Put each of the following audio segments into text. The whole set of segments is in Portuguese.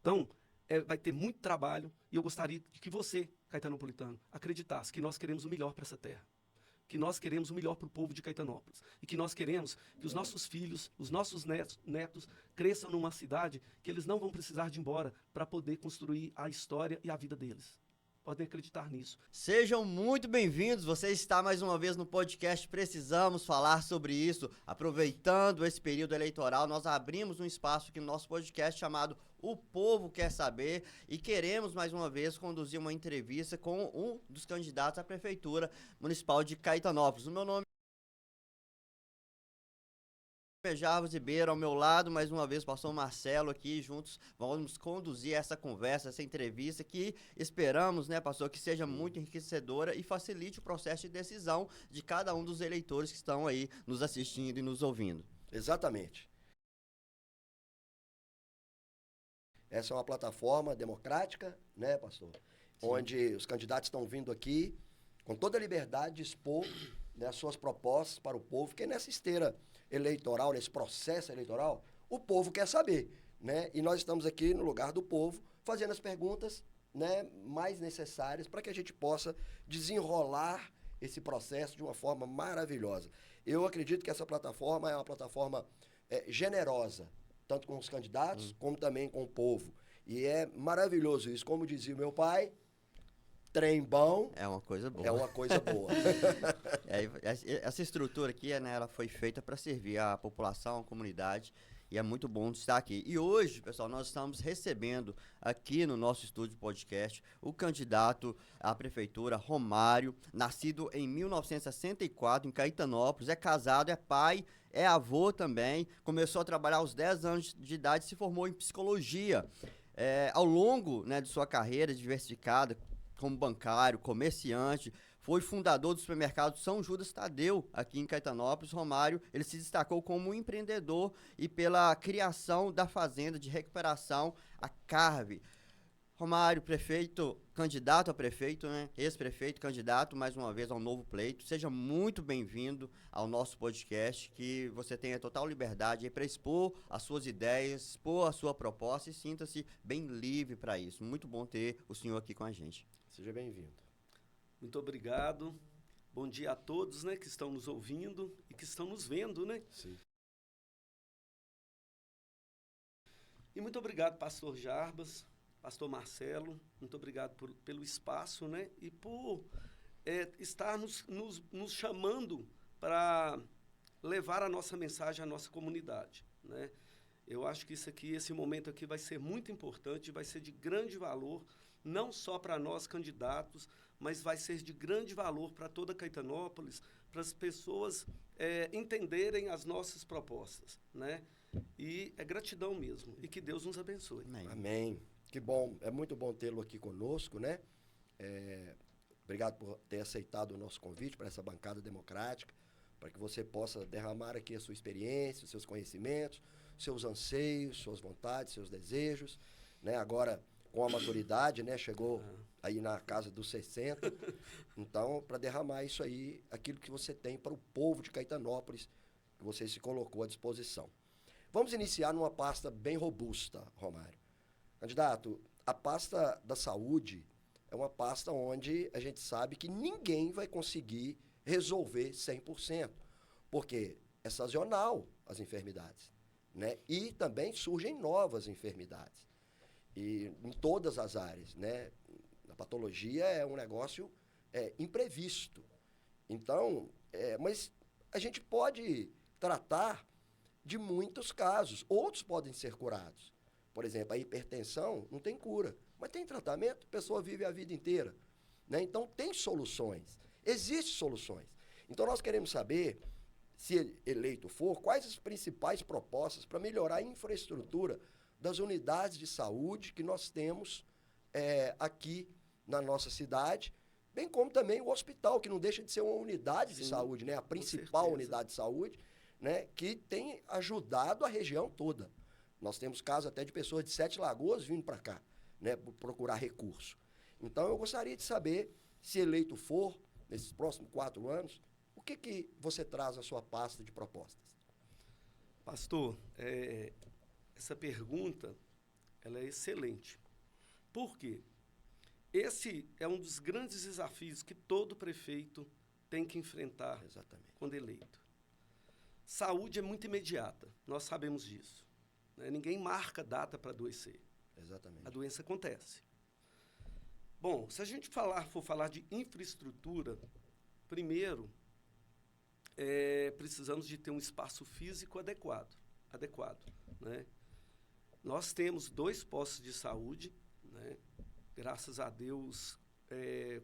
Então, vai ter muito trabalho e eu gostaria de que você, caetanopolitano, acreditasse que nós queremos o melhor para essa terra, que nós queremos o melhor para o povo de Caetanópolis e que nós queremos que os nossos filhos, os nossos netos cresçam numa cidade que eles não vão precisar de ir embora para poder construir a história e a vida deles. Podem acreditar nisso. Sejam muito bem-vindos, você está mais uma vez no podcast Precisamos Falar Sobre Isso. Aproveitando esse período eleitoral, nós abrimos um espaço aqui no nosso podcast chamado O Povo Quer Saber e queremos mais uma vez conduzir uma entrevista com um dos candidatos à Prefeitura Municipal de Caetanópolis. O meu nome é Jarvis Ribeiro, ao meu lado, mais uma vez, o pastor Marcelo aqui, juntos vamos conduzir essa conversa, essa entrevista, que esperamos, né, pastor, que seja muito enriquecedora e facilite o processo de decisão de cada um dos eleitores que estão aí nos assistindo e nos ouvindo. Exatamente. Essa é uma plataforma democrática, né, pastor? Sim. Onde os candidatos estão vindo aqui com toda a liberdade de expor, né, as suas propostas para o povo, porque nessa esteira eleitoral, nesse processo eleitoral, o povo quer saber, né? E nós estamos aqui no lugar do povo, fazendo as perguntas, né, mais necessárias para que a gente possa desenrolar esse processo de uma forma maravilhosa. Eu acredito que essa plataforma é uma plataforma generosa, tanto com os candidatos, como também com o povo. E é maravilhoso isso. Como dizia o meu pai, trem bom é uma coisa boa. É uma coisa boa. Essa estrutura aqui, né, ela foi feita para servir a população, a comunidade, e é muito bom estar aqui. E hoje, pessoal, nós estamos recebendo aqui no nosso estúdio podcast o candidato à prefeitura, Romário, nascido em 1964 em Caetanópolis, é casado, é pai, é avô também, começou a trabalhar aos 10 anos de idade e se formou em psicologia. Ao longo, né, de sua carreira diversificada, como bancário, comerciante, foi fundador do supermercado São Judas Tadeu, aqui em Caetanópolis. Romário, ele se destacou como empreendedor e pela criação da fazenda de recuperação, a Carve. Romário, prefeito, candidato a prefeito, né? Ex-prefeito, candidato mais uma vez ao novo pleito. Seja muito bem-vindo ao nosso podcast, que você tenha total liberdade para expor as suas ideias, expor a sua proposta e sinta-se bem livre para isso. Muito bom ter o senhor aqui com a gente. Seja bem-vindo. Muito obrigado. Bom dia a todos, né, que estão nos ouvindo e que estão nos vendo, né? Sim. E muito obrigado, pastor Jarbas, pastor Marcelo, muito obrigado pelo espaço, né? E por estar nos chamando para levar a nossa mensagem à nossa comunidade, né? Eu acho que esse momento aqui vai ser muito importante, vai ser de grande valor, não só para nós candidatos, mas vai ser de grande valor para toda Caetanópolis, para as pessoas entenderem as nossas propostas, né? E é gratidão mesmo, e que Deus nos abençoe. Amém. Que bom, é muito bom tê-lo aqui conosco, né? Obrigado por ter aceitado o nosso convite para essa bancada democrática, para que você possa derramar aqui a sua experiência, os seus conhecimentos, seus anseios, suas vontades, seus desejos, né? Agora, com a maturidade, né? Chegou aí na casa dos 60, então, para derramar isso aí, aquilo que você tem para o povo de Caetanópolis, que você se colocou à disposição. Vamos iniciar numa pasta bem robusta, Romário. Candidato, a pasta da saúde é uma pasta onde a gente sabe que ninguém vai conseguir resolver 100%, porque é sazonal as enfermidades, né? E também surgem novas enfermidades, e em todas as áreas, né? A patologia é um negócio imprevisto. Então, mas a gente pode tratar de muitos casos, outros podem ser curados. Por exemplo, a hipertensão não tem cura, mas tem tratamento, a pessoa vive a vida inteira, né? Então, tem soluções, existem soluções. Então, nós queremos saber, se eleito for, quais as principais propostas para melhorar a infraestrutura das unidades de saúde que nós temos aqui na nossa cidade, bem como também o hospital, que não deixa de ser uma unidade de saúde, né? A principal unidade de saúde, né? Que tem ajudado a região toda. Nós temos casos até de pessoas de Sete Lagoas vindo para cá, né, procurar recurso. Então, eu gostaria de saber, se eleito for, nesses próximos 4 anos, o que você traz à sua pasta de propostas? Pastor, essa pergunta ela é excelente. Por quê? Esse é um dos grandes desafios que todo prefeito tem que enfrentar Exatamente. quando eleito. Saúde é muito imediata, nós sabemos disso, né? Ninguém marca data para adoecer. Exatamente. A doença acontece. Bom, se a gente for falar de infraestrutura, primeiro, precisamos de ter um espaço físico adequado, né? Nós temos 2 postos de saúde, né? Graças a Deus,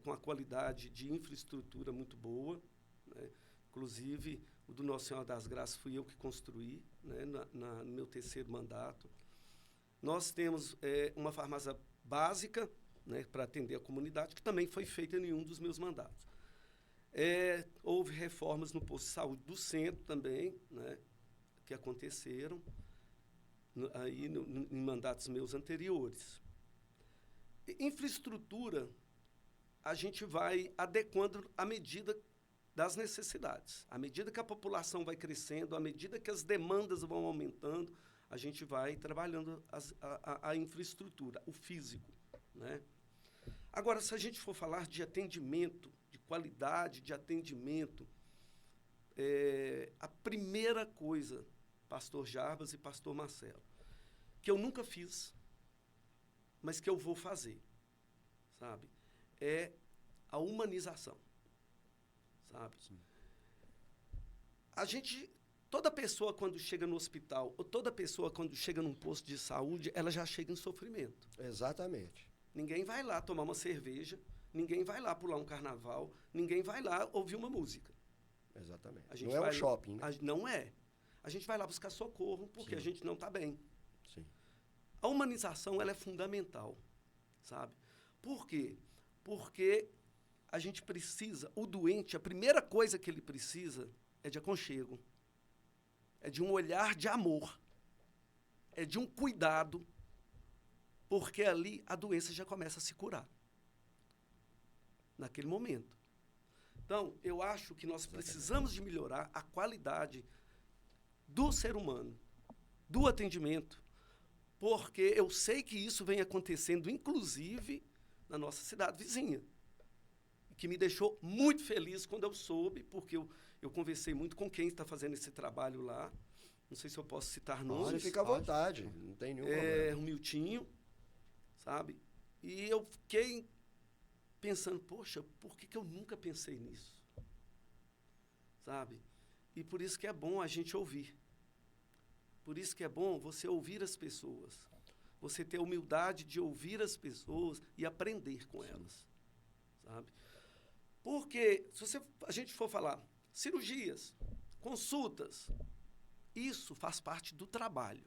com a qualidade de infraestrutura muito boa, né? Inclusive, o do Nossa Senhora das Graças fui eu que construí, né? No meu 3º mandato. Nós temos uma farmácia básica, né, para atender a comunidade, que também foi feita em um dos meus mandatos. Houve reformas no posto de saúde do centro também, né, que aconteceram em mandatos meus anteriores. Infraestrutura, a gente vai adequando à medida das necessidades. À medida que a população vai crescendo, à medida que as demandas vão aumentando, a gente vai trabalhando a infraestrutura, o físico, né? Agora, se a gente for falar de atendimento, de qualidade de atendimento, a primeira coisa, pastor Jarbas e pastor Marcelo, que eu nunca fiz, mas que eu vou fazer, sabe? É a humanização, sabe? Sim. Toda pessoa quando chega no hospital, ou toda pessoa quando chega num posto de saúde, ela já chega em sofrimento. Exatamente. Ninguém vai lá tomar uma cerveja, ninguém vai lá pular um carnaval, ninguém vai lá ouvir uma música. Exatamente. Não é um shopping, né? Não é. A gente vai lá buscar socorro porque Sim. a gente não está bem. Sim. A humanização, ela é fundamental, sabe? Por quê? Porque a gente precisa, o doente, a primeira coisa que ele precisa é de aconchego, é de um olhar de amor, é de um cuidado, porque ali a doença já começa a se curar, naquele momento. Então, eu acho que nós precisamos de melhorar a qualidade do ser humano, do atendimento, porque eu sei que isso vem acontecendo, inclusive, na nossa cidade vizinha, que me deixou muito feliz quando eu soube, porque eu conversei muito com quem está fazendo esse trabalho lá. Não sei se eu posso citar nomes. Pode, fica à vontade, não tem nenhum problema. O Miltinho, sabe? E eu fiquei pensando, poxa, por que eu nunca pensei nisso? Sabe? E por isso que é bom a gente ouvir. Por isso que é bom você ouvir as pessoas. Você ter a humildade de ouvir as pessoas e aprender com elas. Sabe? Porque, se a gente for falar, cirurgias, consultas, isso faz parte do trabalho.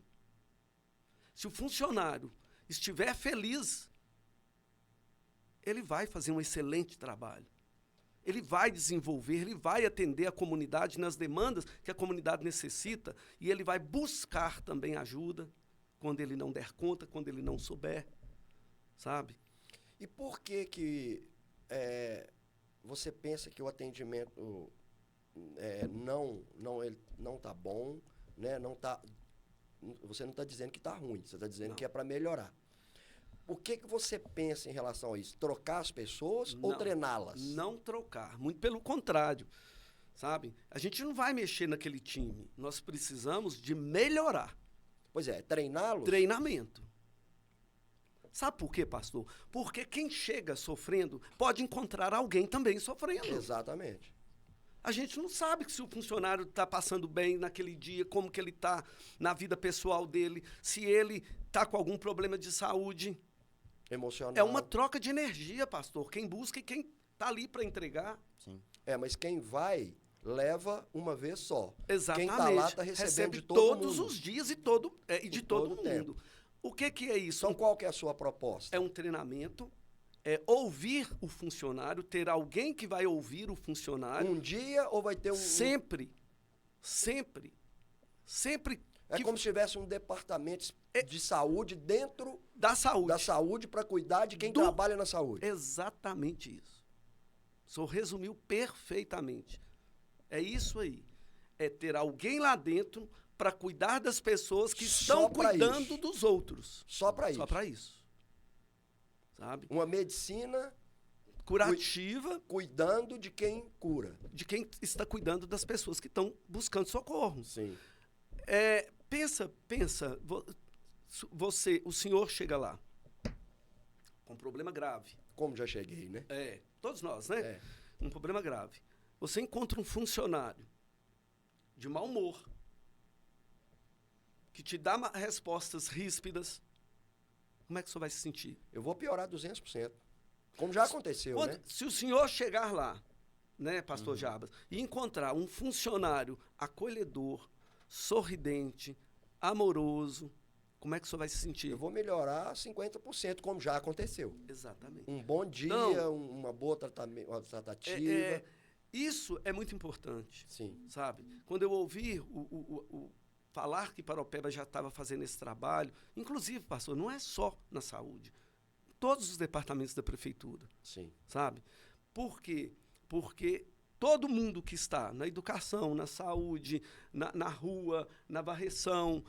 Se o funcionário estiver feliz, ele vai fazer um excelente trabalho. Ele vai desenvolver, ele vai atender a comunidade nas demandas que a comunidade necessita e ele vai buscar também ajuda quando ele não der conta, quando ele não souber, sabe? E por que você pensa que o atendimento não está bom, né? Você não está dizendo que está ruim, você está dizendo que é para melhorar. O que você pensa em relação a isso? Trocar as pessoas ou treiná-las? Não trocar, muito pelo contrário, sabe? A gente não vai mexer naquele time, nós precisamos de melhorar. Pois é, treiná-los? Treinamento. Sabe por quê, pastor? Porque quem chega sofrendo pode encontrar alguém também sofrendo. Exatamente. A gente não sabe se o funcionário está passando bem naquele dia, como que ele está na vida pessoal dele, se ele está com algum problema de saúde. Emocional. É uma troca de energia, pastor. Quem busca e quem está ali para entregar. Sim. Mas quem vai, leva uma vez só. Exatamente. Quem está lá está recebendo recebe de todo todos mundo. os dias e de todo mundo. Tempo. O que é isso? Então, qual que é a sua proposta? É um treinamento, é ouvir o funcionário, ter alguém que vai ouvir o funcionário. Um dia ou vai ter um... Sempre. É como se tivesse um departamento de saúde dentro da saúde para cuidar de quem trabalha na saúde. Exatamente isso. O senhor resumiu perfeitamente. É isso aí. É ter alguém lá dentro para cuidar das pessoas que Só estão pra cuidando isso. dos outros. Só para isso. Só para isso. Sabe? Uma medicina Curativa cuidando de quem cura. de quem está cuidando das pessoas que estão buscando socorro. Sim. Pensa, o senhor chega lá com um problema grave. Como já cheguei, né? Todos nós, né? É. Um problema grave. Você encontra um funcionário de mau humor, que te dá respostas ríspidas. Como é que o senhor vai se sentir? Eu vou piorar 200%. Como já aconteceu, né? Se o senhor chegar lá, né, pastor Jarbas, e encontrar um funcionário acolhedor, sorridente, amoroso, como é que o senhor vai se sentir? Eu vou melhorar 50%, como já aconteceu. Exatamente. Um bom dia, Então, uma boa uma tratativa. Isso é muito importante, Sim. sabe? Quando eu ouvi falar que Paraupeba já estava fazendo esse trabalho, inclusive, pastor, não é só na saúde, todos os departamentos da prefeitura, Sim. sabe? Por quê? Porque todo mundo que está na educação, na saúde, na rua, na varreção,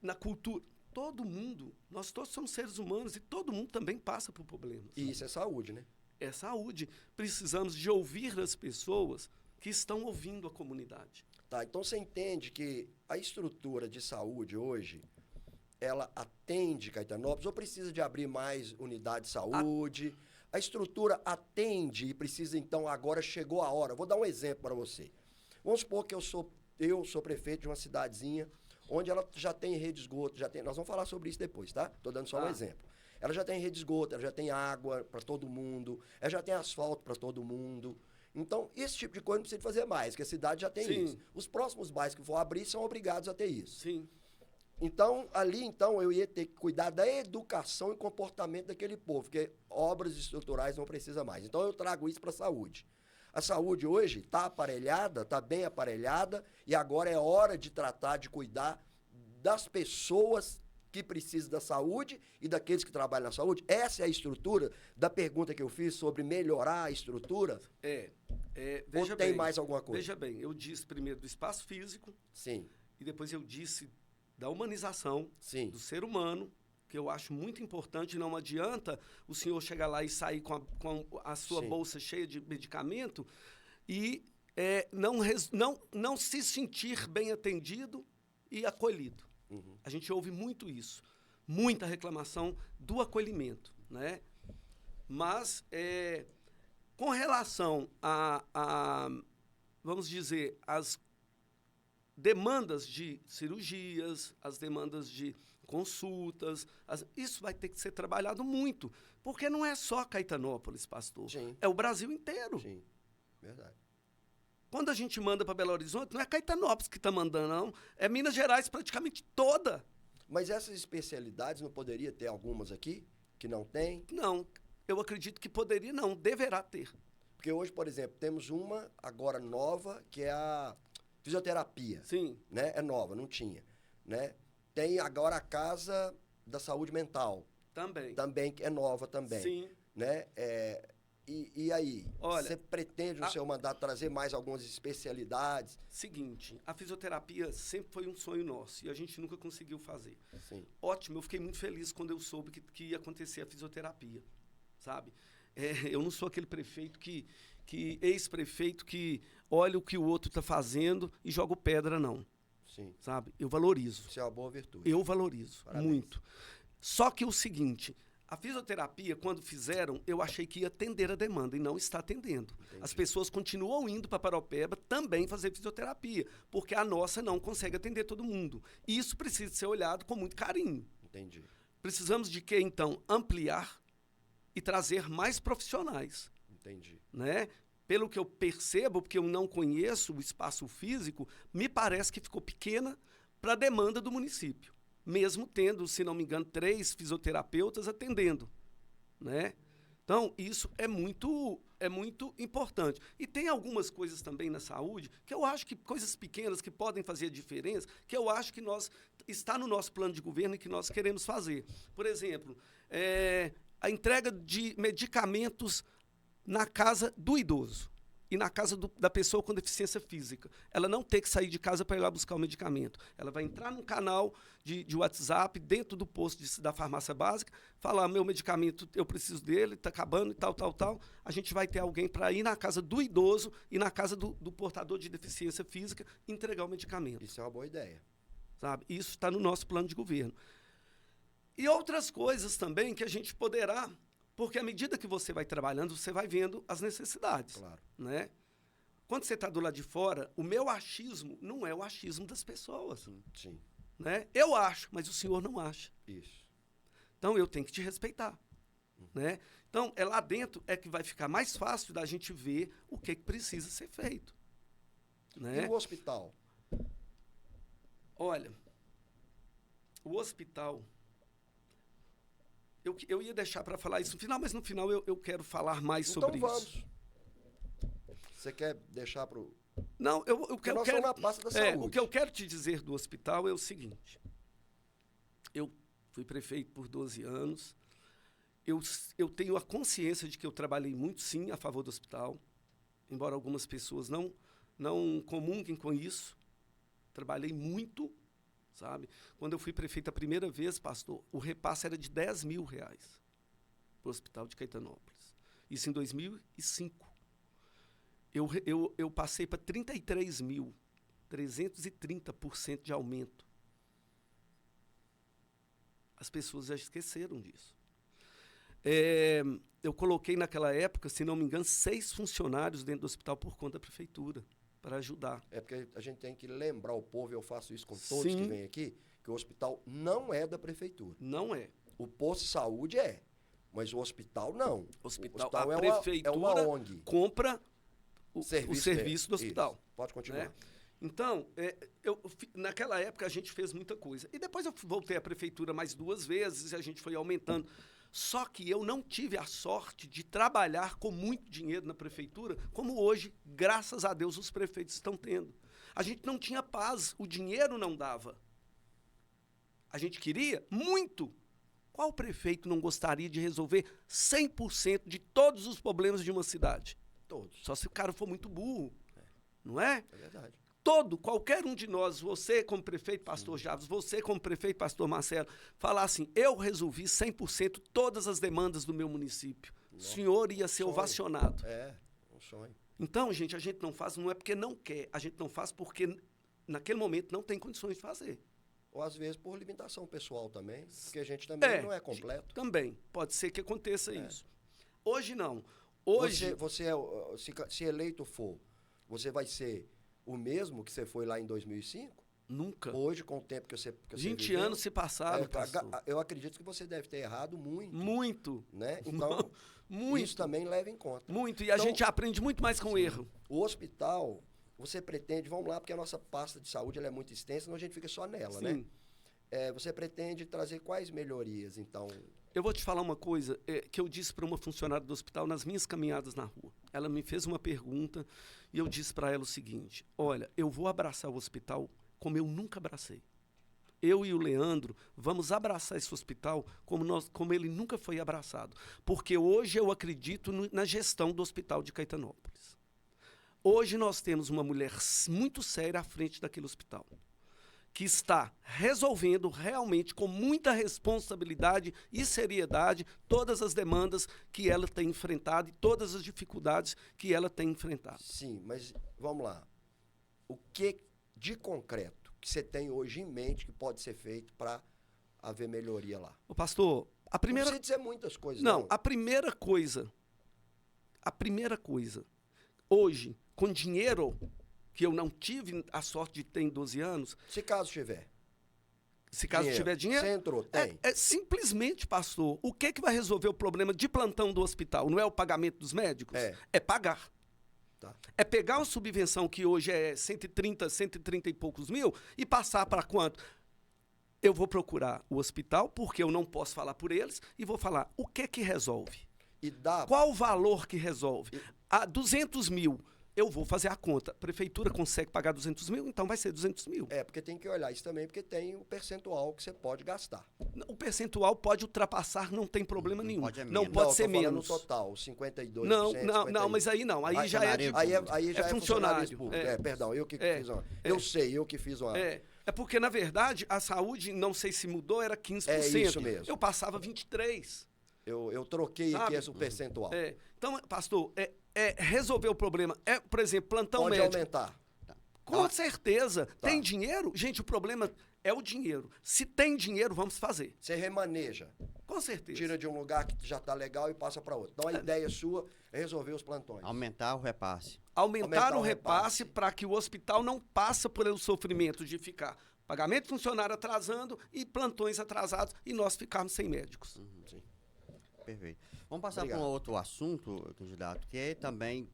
na cultura, todo mundo, nós todos somos seres humanos e todo mundo também passa por problemas. E isso é saúde, né? É saúde. Precisamos de ouvir as pessoas que estão ouvindo a comunidade. Tá, então você entende que a estrutura de saúde hoje, ela atende Caetanópolis ou precisa de abrir mais unidades de saúde? A estrutura atende e precisa, então, agora chegou a hora. Vou dar um exemplo para você. Vamos supor que eu sou prefeito de uma cidadezinha onde ela já tem rede de esgoto, nós vamos falar sobre isso depois, tá? Estou dando só um exemplo. Ela já tem rede de esgoto, ela já tem água para todo mundo, ela já tem asfalto para todo mundo. Então, esse tipo de coisa não precisa fazer mais, porque a cidade já tem Sim. isso. Os próximos bairros que for abrir são obrigados a ter isso. Sim. Então, eu ia ter que cuidar da educação e comportamento daquele povo, porque obras estruturais não precisa mais. Então, eu trago isso para a saúde. A saúde hoje está aparelhada, está bem aparelhada, e agora é hora de tratar, de cuidar das pessoas que precisam da saúde e daqueles que trabalham na saúde. Essa é a estrutura da pergunta que eu fiz sobre melhorar a estrutura? Veja ou tem bem, mais alguma coisa? Veja bem, eu disse primeiro do espaço físico, Sim, e depois eu disse da humanização sim, do ser humano, que eu acho muito importante. Não adianta o senhor chegar lá e sair com a sua Sim. bolsa cheia de medicamento e não se sentir bem atendido e acolhido. Uhum. A gente ouve muito isso, muita reclamação do acolhimento, né? Mas, com relação vamos dizer, as demandas de cirurgias, as demandas de consultas, isso vai ter que ser trabalhado muito, porque não é só Caetanópolis, pastor, Sim. é o Brasil inteiro. Sim, verdade. Quando a gente manda para Belo Horizonte, não é Caetanópolis que está mandando, não, é Minas Gerais praticamente toda. Mas essas especialidades não poderia ter algumas aqui que não tem? Não, eu acredito que poderia não, deverá ter. Porque hoje, por exemplo, temos uma agora nova, que é a fisioterapia. Sim. Né? É nova, não tinha. Né? Tem agora a Casa da Saúde Mental. Também É nova também. Sim. Né? E aí? Olha, você pretende no seu mandato trazer mais algumas especialidades? Seguinte, a fisioterapia sempre foi um sonho nosso e a gente nunca conseguiu fazer. Sim. Ótimo, eu fiquei muito feliz quando eu soube que ia acontecer a fisioterapia, sabe? Eu não sou aquele prefeito ex-prefeito que olha o que o outro está fazendo e joga pedra, não. Sim. Sabe? Eu valorizo. Isso é uma boa virtude. Eu valorizo, Parabéns. muito. Só que o seguinte, a fisioterapia, quando fizeram, eu achei que ia atender a demanda e não está atendendo. Entendi. As pessoas continuam indo para Paraupeba também fazer fisioterapia, porque a nossa não consegue atender todo mundo. E isso precisa ser olhado com muito carinho. Entendi. Precisamos de quê, então? Ampliar e trazer mais profissionais, Entendi. né? Pelo que eu percebo, porque eu não conheço o espaço físico, me parece que ficou pequena para a demanda do município, mesmo tendo, se não me engano, 3 fisioterapeutas atendendo, né? Então, isso é muito importante. E tem algumas coisas também na saúde, que eu acho que coisas pequenas que podem fazer a diferença, que eu acho que está no nosso plano de governo e que nós queremos fazer. Por exemplo, a entrega de medicamentos na casa do idoso. e na casa da pessoa com deficiência física. Ela não ter que sair de casa para ir lá buscar o medicamento. Ela vai entrar num canal de WhatsApp, dentro do posto da farmácia básica, falar, meu medicamento, eu preciso dele, está acabando e tal, tal, tal. A gente vai ter alguém para ir na casa do idoso e na casa do portador de deficiência física entregar o medicamento. Isso é uma boa ideia. Sabe? Isso está no nosso plano de governo. E outras coisas também que a gente poderá... Porque à medida que você vai trabalhando, você vai vendo as necessidades. Claro. Né? Quando você está do lado de fora, o meu achismo não é o achismo das pessoas. Sim. Né? Eu acho, mas o senhor não acha. Isso. Então, eu tenho que te respeitar. Né? Então, é lá dentro é que vai ficar mais fácil da gente ver o que precisa ser feito. Né? E o hospital? Olha, o hospital... Eu ia deixar para falar isso no final, mas no final eu quero falar mais sobre isso. Você quer deixar para o... Não, eu quero... na pasta da saúde. O que eu quero te dizer do hospital é o seguinte. Eu fui prefeito por 12 anos. Eu tenho a consciência de que eu trabalhei muito, sim, a favor do hospital. Embora algumas pessoas não comunguem com isso. Trabalhei muito, sabe? Quando eu fui prefeito a primeira vez, pastor, o repasse era de R$10 mil para o Hospital de Caetanópolis. Isso em 2005. Eu passei para 33 mil, 330% de aumento. As pessoas já esqueceram disso. Eu coloquei naquela época, se não me engano, 6 funcionários dentro do hospital por conta da prefeitura, para ajudar. É porque a gente tem que lembrar o povo, eu faço isso com todos Sim. que vêm aqui, que o hospital não é da prefeitura. Não é. O posto de saúde é, mas o hospital não. O hospital é prefeitura uma ONG. compra o serviço do hospital. Isso. Pode continuar. Né? Então, naquela época a gente fez muita coisa. E depois eu voltei à prefeitura mais 2 vezes e a gente foi aumentando. Só que eu não tive a sorte de trabalhar com muito dinheiro na prefeitura, como hoje, graças a Deus, os prefeitos estão tendo. A gente não tinha paz, o dinheiro não dava. A gente queria muito. Qual prefeito não gostaria de resolver 100% de todos os problemas de uma cidade? Todos. Só se o cara for muito burro, não é? É verdade. Qualquer um de nós, você como prefeito, pastor Jarbas, você como prefeito, pastor Marcelo, falar assim, eu resolvi 100% todas as demandas do meu município. Nossa, o senhor ia ser sonho. ovacionado. É, um sonho. Então, gente, a gente não faz, não é porque não quer, a gente não faz porque naquele momento não tem condições de fazer. Ou às vezes por limitação pessoal também, porque a gente também não é completo. Também, pode ser que aconteça isso. Hoje não. Hoje... Se eleito for, você vai ser o mesmo que você foi lá em 2005? Nunca. Hoje, com o tempo que você 20 viveu, anos se passaram, pastor. Eu acredito que você deve ter errado muito. Muito. Né? Então, muito. Isso também leva em conta. Muito. E a gente aprende muito mais com o erro. O hospital, você pretende, vamos lá, porque a nossa pasta de saúde ela é muito extensa, senão a gente fica só nela, né? Você pretende trazer quais melhorias, então? Eu vou te falar uma coisa que eu disse para uma funcionária do hospital nas minhas caminhadas na rua. Ela me fez uma pergunta e eu disse para ela o seguinte, olha, eu vou abraçar o hospital como eu nunca abracei. Eu e o Leandro vamos abraçar esse hospital como ele nunca foi abraçado. Porque hoje eu acredito na gestão do hospital de Caetanópolis. Hoje nós temos uma mulher muito séria à frente daquele hospital, que está resolvendo realmente com muita responsabilidade e seriedade todas as demandas que ela tem enfrentado e todas as dificuldades que ela tem enfrentado. Sim, mas vamos lá. O que de concreto que você tem hoje em mente que pode ser feito para haver melhoria lá? Ô, pastor, a primeira... Não precisa dizer muitas coisas, não. A primeira coisa, hoje, com dinheiro... que eu não tive a sorte de ter em 12 anos... Se caso tiver. Se caso tiver dinheiro... Você entrou, tem. Simplesmente, pastor, o que vai resolver o problema de plantão do hospital? Não é o pagamento dos médicos? É pagar. Tá. É pegar uma subvenção que hoje é 130 e poucos mil e passar para quanto? Eu vou procurar o hospital, porque eu não posso falar por eles, e vou falar o que resolve. Qual o valor que resolve? 200 mil... eu vou fazer a conta. A prefeitura consegue pagar 200 mil, então vai ser 200 mil. Porque tem que olhar isso também, porque tem o percentual que você pode gastar. O percentual pode ultrapassar, não tem problema nenhum. pode Não menos. pode ser eu tô falando menos. no total, 52%. Não, mas aí não. Aí já é Aí já é funcionário. público. Perdão, eu que fiz uma. Eu que fiz uma. É porque, na verdade, a saúde, não sei se mudou, era 15%. É isso mesmo. Eu passava 23%. Eu troquei aqui esse percentual. Então, pastor, resolver o problema. Por exemplo, plantão pode médico. aumentar. Com certeza. Tem dinheiro? Gente, o problema é o dinheiro. Se tem dinheiro, vamos fazer. Você remaneja. Com certeza. Tira de um lugar que já está legal e passa para outro. Então, a ideia sua é resolver os plantões. Aumentar o repasse. Aumentar o repasse para que o hospital não passe por o sofrimento de ficar pagamento de funcionário atrasando e plantões atrasados e nós ficarmos sem médicos. Sim. Perfeito. Vamos passar para um outro assunto, candidato, que é também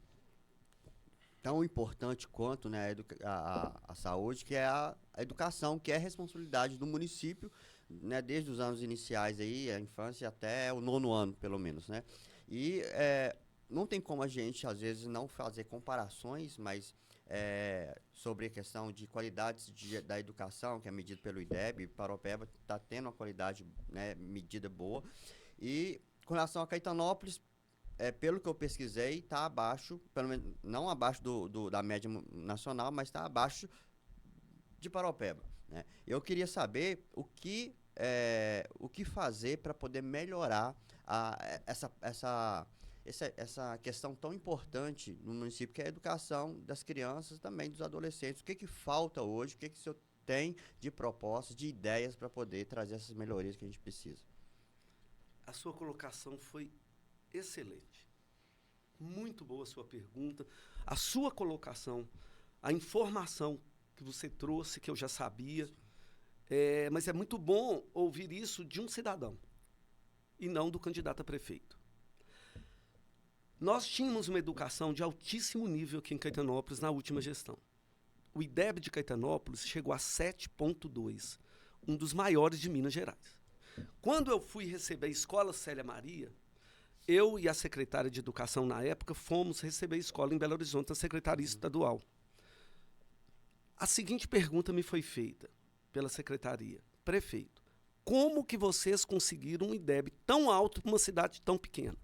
tão importante quanto, né, a saúde, que é a educação, que é a responsabilidade do município, né, desde os anos iniciais aí, a infância até o 9º ano, pelo menos, né? E não tem como a gente, às vezes, não fazer comparações, mas sobre a questão de qualidades da educação, que é medida pelo IDEB, Paropeba está tendo uma qualidade, né, medida boa. E com relação a Caetanópolis, pelo que eu pesquisei, está abaixo, pelo menos não abaixo da média nacional, mas está abaixo de Paropeba, né? Eu queria saber o que fazer para poder melhorar essa questão tão importante no município, que é a educação das crianças, também dos adolescentes. O que falta hoje, o que o senhor tem de propostas, de ideias para poder trazer essas melhorias que a gente precisa? A sua colocação foi excelente. Muito boa a sua pergunta. A sua colocação, a informação que você trouxe, que eu já sabia, mas é muito bom ouvir isso de um cidadão e não do candidato a prefeito. Nós tínhamos uma educação de altíssimo nível aqui em Caetanópolis na última gestão. O IDEB de Caetanópolis chegou a 7,2, um dos maiores de Minas Gerais. Quando eu fui receber a Escola Célia Maria, eu e a secretária de Educação na época fomos receber a escola em Belo Horizonte, a Secretaria Estadual. A seguinte pergunta me foi feita pela secretaria: prefeito, como que vocês conseguiram um IDEB tão alto para uma cidade tão pequena?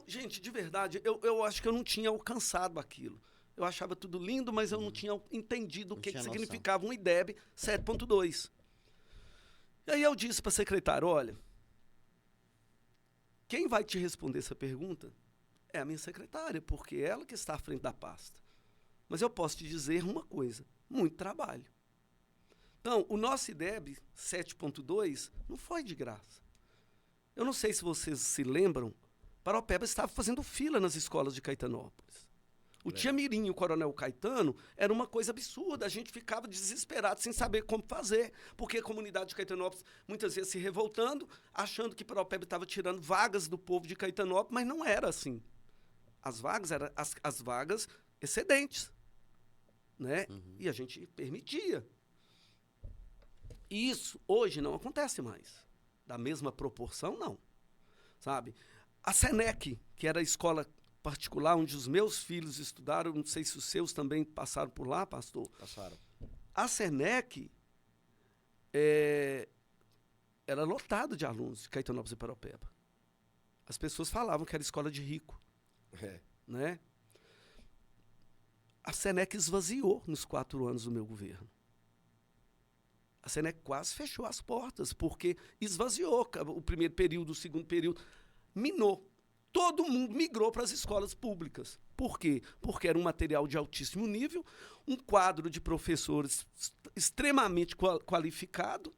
Gente, de verdade, eu acho que eu não tinha alcançado aquilo. Eu achava tudo lindo, mas eu não tinha entendido o que significava um IDEB 7,2. E aí eu disse para a secretária: olha, quem vai te responder essa pergunta é a minha secretária, porque é ela que está à frente da pasta. Mas eu posso te dizer uma coisa: muito trabalho. Então, o nosso IDEB 7,2 não foi de graça. Eu não sei se vocês se lembram, Paropeba estava fazendo fila nas escolas de Caetanópolis. O Tia Mirim e o Coronel Caetano era uma coisa absurda. A gente ficava desesperado, sem saber como fazer, porque a comunidade de Caetanópolis muitas vezes se revoltando, achando que Paropeba estava tirando vagas do povo de Caetanópolis, mas não era assim. As vagas eram as vagas excedentes, né? E a gente permitia. E isso hoje não acontece mais. Da mesma proporção, não. Sabe? A Senec, que era a escola particular onde os meus filhos estudaram, não sei se os seus também passaram por lá, pastor. Passaram. A Senec era lotada de alunos de Caetanópolis e Paropeba. As pessoas falavam que era escola de rico. Né? A Senec esvaziou nos 4 anos do meu governo. A Senec quase fechou as portas, porque esvaziou o primeiro período, o segundo período, minou. Todo mundo migrou para as escolas públicas. Por quê? Porque era um material de altíssimo nível, um quadro de professores extremamente qualificado,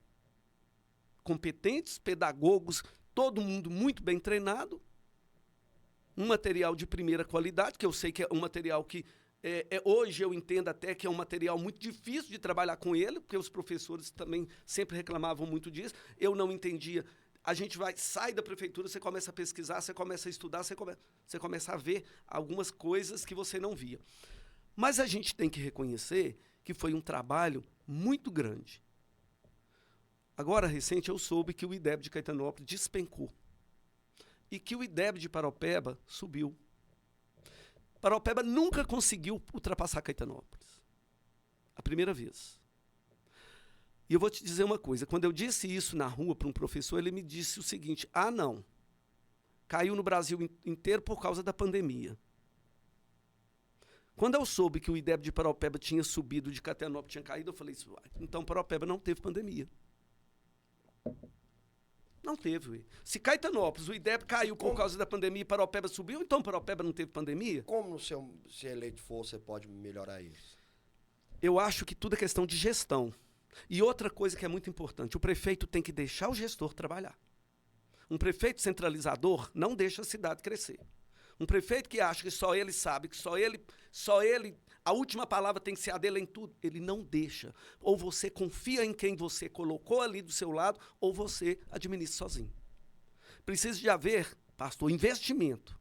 competentes, pedagogos, todo mundo muito bem treinado, um material de primeira qualidade, que eu sei que é um material que hoje eu entendo até que é um material muito difícil de trabalhar com ele, porque os professores também sempre reclamavam muito disso. Eu não entendia. A gente sai da prefeitura, você começa a pesquisar, você começa a estudar, você começa a ver algumas coisas que você não via. Mas a gente tem que reconhecer que foi um trabalho muito grande. Agora, recente, eu soube que o IDEB de Caetanópolis despencou e que o IDEB de Paropeba subiu. Paraupeba nunca conseguiu ultrapassar Caetanópolis. A primeira vez. E eu vou te dizer uma coisa, quando eu disse isso na rua para um professor, ele me disse o seguinte: ah, não, caiu no Brasil inteiro por causa da pandemia. Quando eu soube que o IDEB de Paraupeba tinha subido, de Caetanópolis tinha caído, eu falei, então Paraupeba não teve pandemia. Não teve. Se Caetanópolis, o IDEB caiu por causa da pandemia e Paraupeba subiu, então Paraupeba não teve pandemia? Como se eleito for, você pode melhorar isso? Eu acho que tudo é questão de gestão. E outra coisa que é muito importante, o prefeito tem que deixar o gestor trabalhar. Um prefeito centralizador não deixa a cidade crescer. Um prefeito que acha que só ele sabe, que só ele, a última palavra tem que ser a dele em tudo, ele não deixa. Ou você confia em quem você colocou ali do seu lado, ou você administra sozinho. Precisa de haver, pastor, investimento.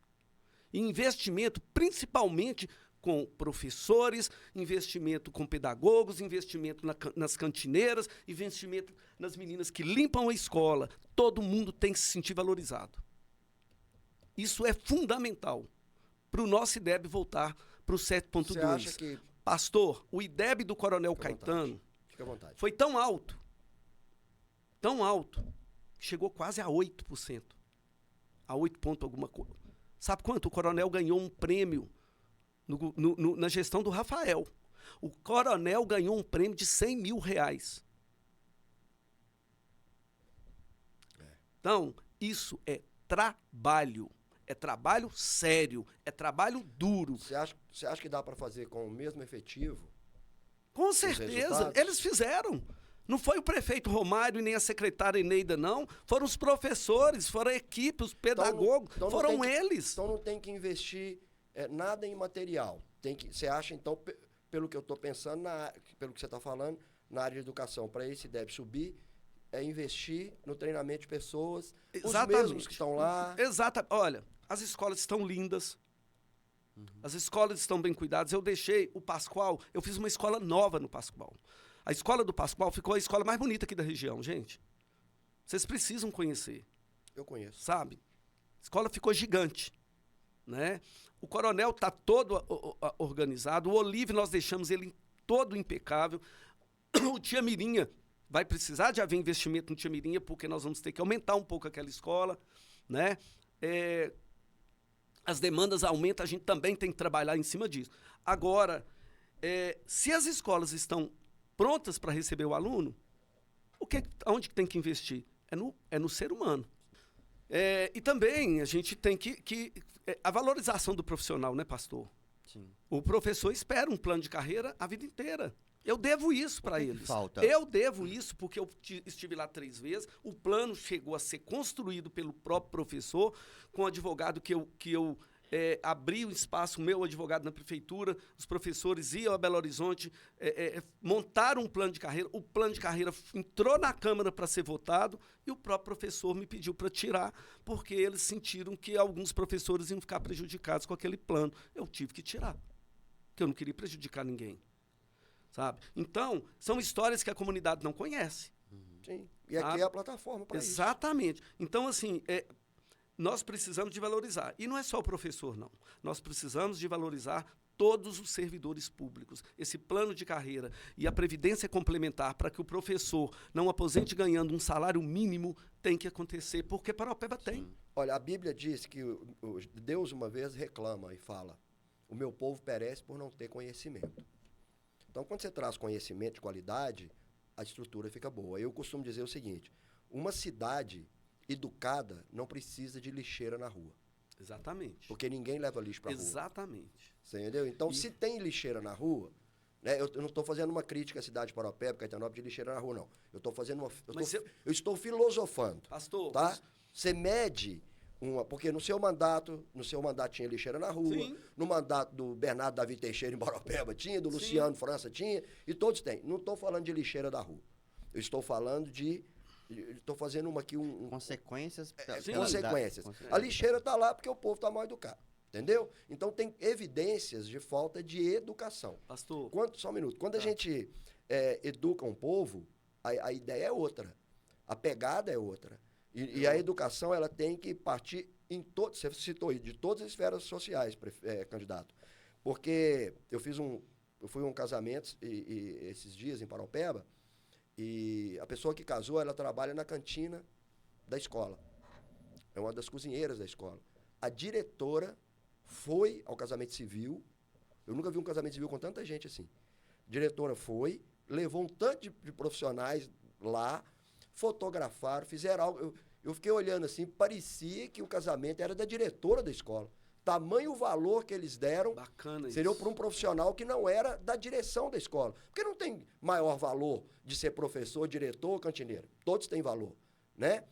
E investimento principalmente com professores, investimento com pedagogos, investimento nas cantineiras, investimento nas meninas que limpam a escola. Todo mundo tem que se sentir valorizado. Isso é fundamental para o nosso IDEB voltar para o 7.2. Você acha que... Pastor, o IDEB do Coronel Caetano foi tão alto, que chegou quase a 8%. A 8 ponto alguma coisa. Sabe quanto? O Coronel ganhou um prêmio na gestão do Rafael. O Coronel ganhou um prêmio de R$100 mil. Então, isso é trabalho. É trabalho sério, é trabalho duro. Você acha que dá para fazer com o mesmo efetivo? Com certeza, eles fizeram. Não foi o prefeito Romário e nem a secretária Eneida, não. Foram os professores, foram a equipe, os pedagogos, foram eles. Então não tem que investir nada em material. Você acha, então, pelo que eu estou pensando, pelo que você está falando, na área de educação, para esse deve subir, é investir no treinamento de pessoas, Exatamente. Os mesmos que estão lá. Exatamente. Olha, as escolas estão lindas, as escolas estão bem cuidadas. Eu deixei o Pascoal, eu fiz uma escola nova no Pascoal. A escola do Pascoal ficou a escola mais bonita aqui da região, gente. Vocês precisam conhecer. Eu conheço. Sabe? A escola ficou gigante, né? O Coronel está todo organizado, o Olive nós deixamos ele todo impecável. O Tia Mirinha vai precisar de haver investimento no Tia Mirinha, porque nós vamos ter que aumentar um pouco aquela escola, né? As demandas aumentam, a gente também tem que trabalhar em cima disso. Agora, se as escolas estão prontas para receber o aluno, onde que tem que investir? É no ser humano. E também a gente tem a valorização do profissional, né, pastor? Sim. O professor espera um plano de carreira a vida inteira. Eu devo isso para eles. Falta? Eu devo isso porque eu estive lá 3 vezes. O plano chegou a ser construído pelo próprio professor, com o advogado que eu abri o espaço, o meu advogado na prefeitura, os professores iam a Belo Horizonte, montaram um plano de carreira. O plano de carreira entrou na Câmara para ser votado e o próprio professor me pediu para tirar, porque eles sentiram que alguns professores iam ficar prejudicados com aquele plano. Eu tive que tirar, porque eu não queria prejudicar ninguém. Sabe? Então, são histórias que a comunidade não conhece. Sim, e aqui é a plataforma para isso. Exatamente. Então, assim, nós precisamos de valorizar. E não é só o professor, não. Nós precisamos de valorizar todos os servidores públicos. Esse plano de carreira e a previdência complementar para que o professor não aposente ganhando um salário mínimo tem que acontecer, porque Paraupeba tem. Olha, a Bíblia diz que Deus uma vez reclama e fala: o meu povo perece por não ter conhecimento. Então, quando você traz conhecimento de qualidade, a estrutura fica boa. Eu costumo dizer o seguinte: uma cidade educada não precisa de lixeira na rua. Exatamente. Porque ninguém leva lixo para a rua. Exatamente. Você entendeu? Então, se tem lixeira na rua, né, eu não estou fazendo uma crítica à cidade de Paraupeba, Caetanópolis, de lixeira na rua, não. Eu estou fazendo eu estou filosofando. Pastor. Tá? Você mede porque no seu mandato tinha lixeira na rua, Sim. No mandato do Bernardo Davi Teixeira em Paraupeba tinha, do Luciano França tinha, e todos têm. Não estou falando de lixeira da rua. Eu estou falando estou fazendo aqui consequências. Consequências. A lixeira está lá porque o povo está mal educado. Entendeu? Então tem evidências de falta de educação. Pastor. Só um minuto. Quando a gente educa um povo, a ideia é outra. A pegada é outra. E a educação ela tem que partir você citou aí, de todas as esferas sociais, candidato. Porque eu fui a um casamento esses dias em Paraupeba, e a pessoa que casou, ela trabalha na cantina da escola. É uma das cozinheiras da escola. A diretora foi ao casamento civil. Eu nunca vi um casamento civil com tanta gente assim. A diretora foi, levou um tanto de profissionais lá, fotografaram, fizeram algo. Eu fiquei olhando assim, parecia que o casamento era da diretora da escola. Tamanho o valor que eles deram. Bacana seria isso. para um profissional que não era da direção da escola. Porque não tem maior valor de ser professor, diretor ou cantineiro. Todos têm valor, né?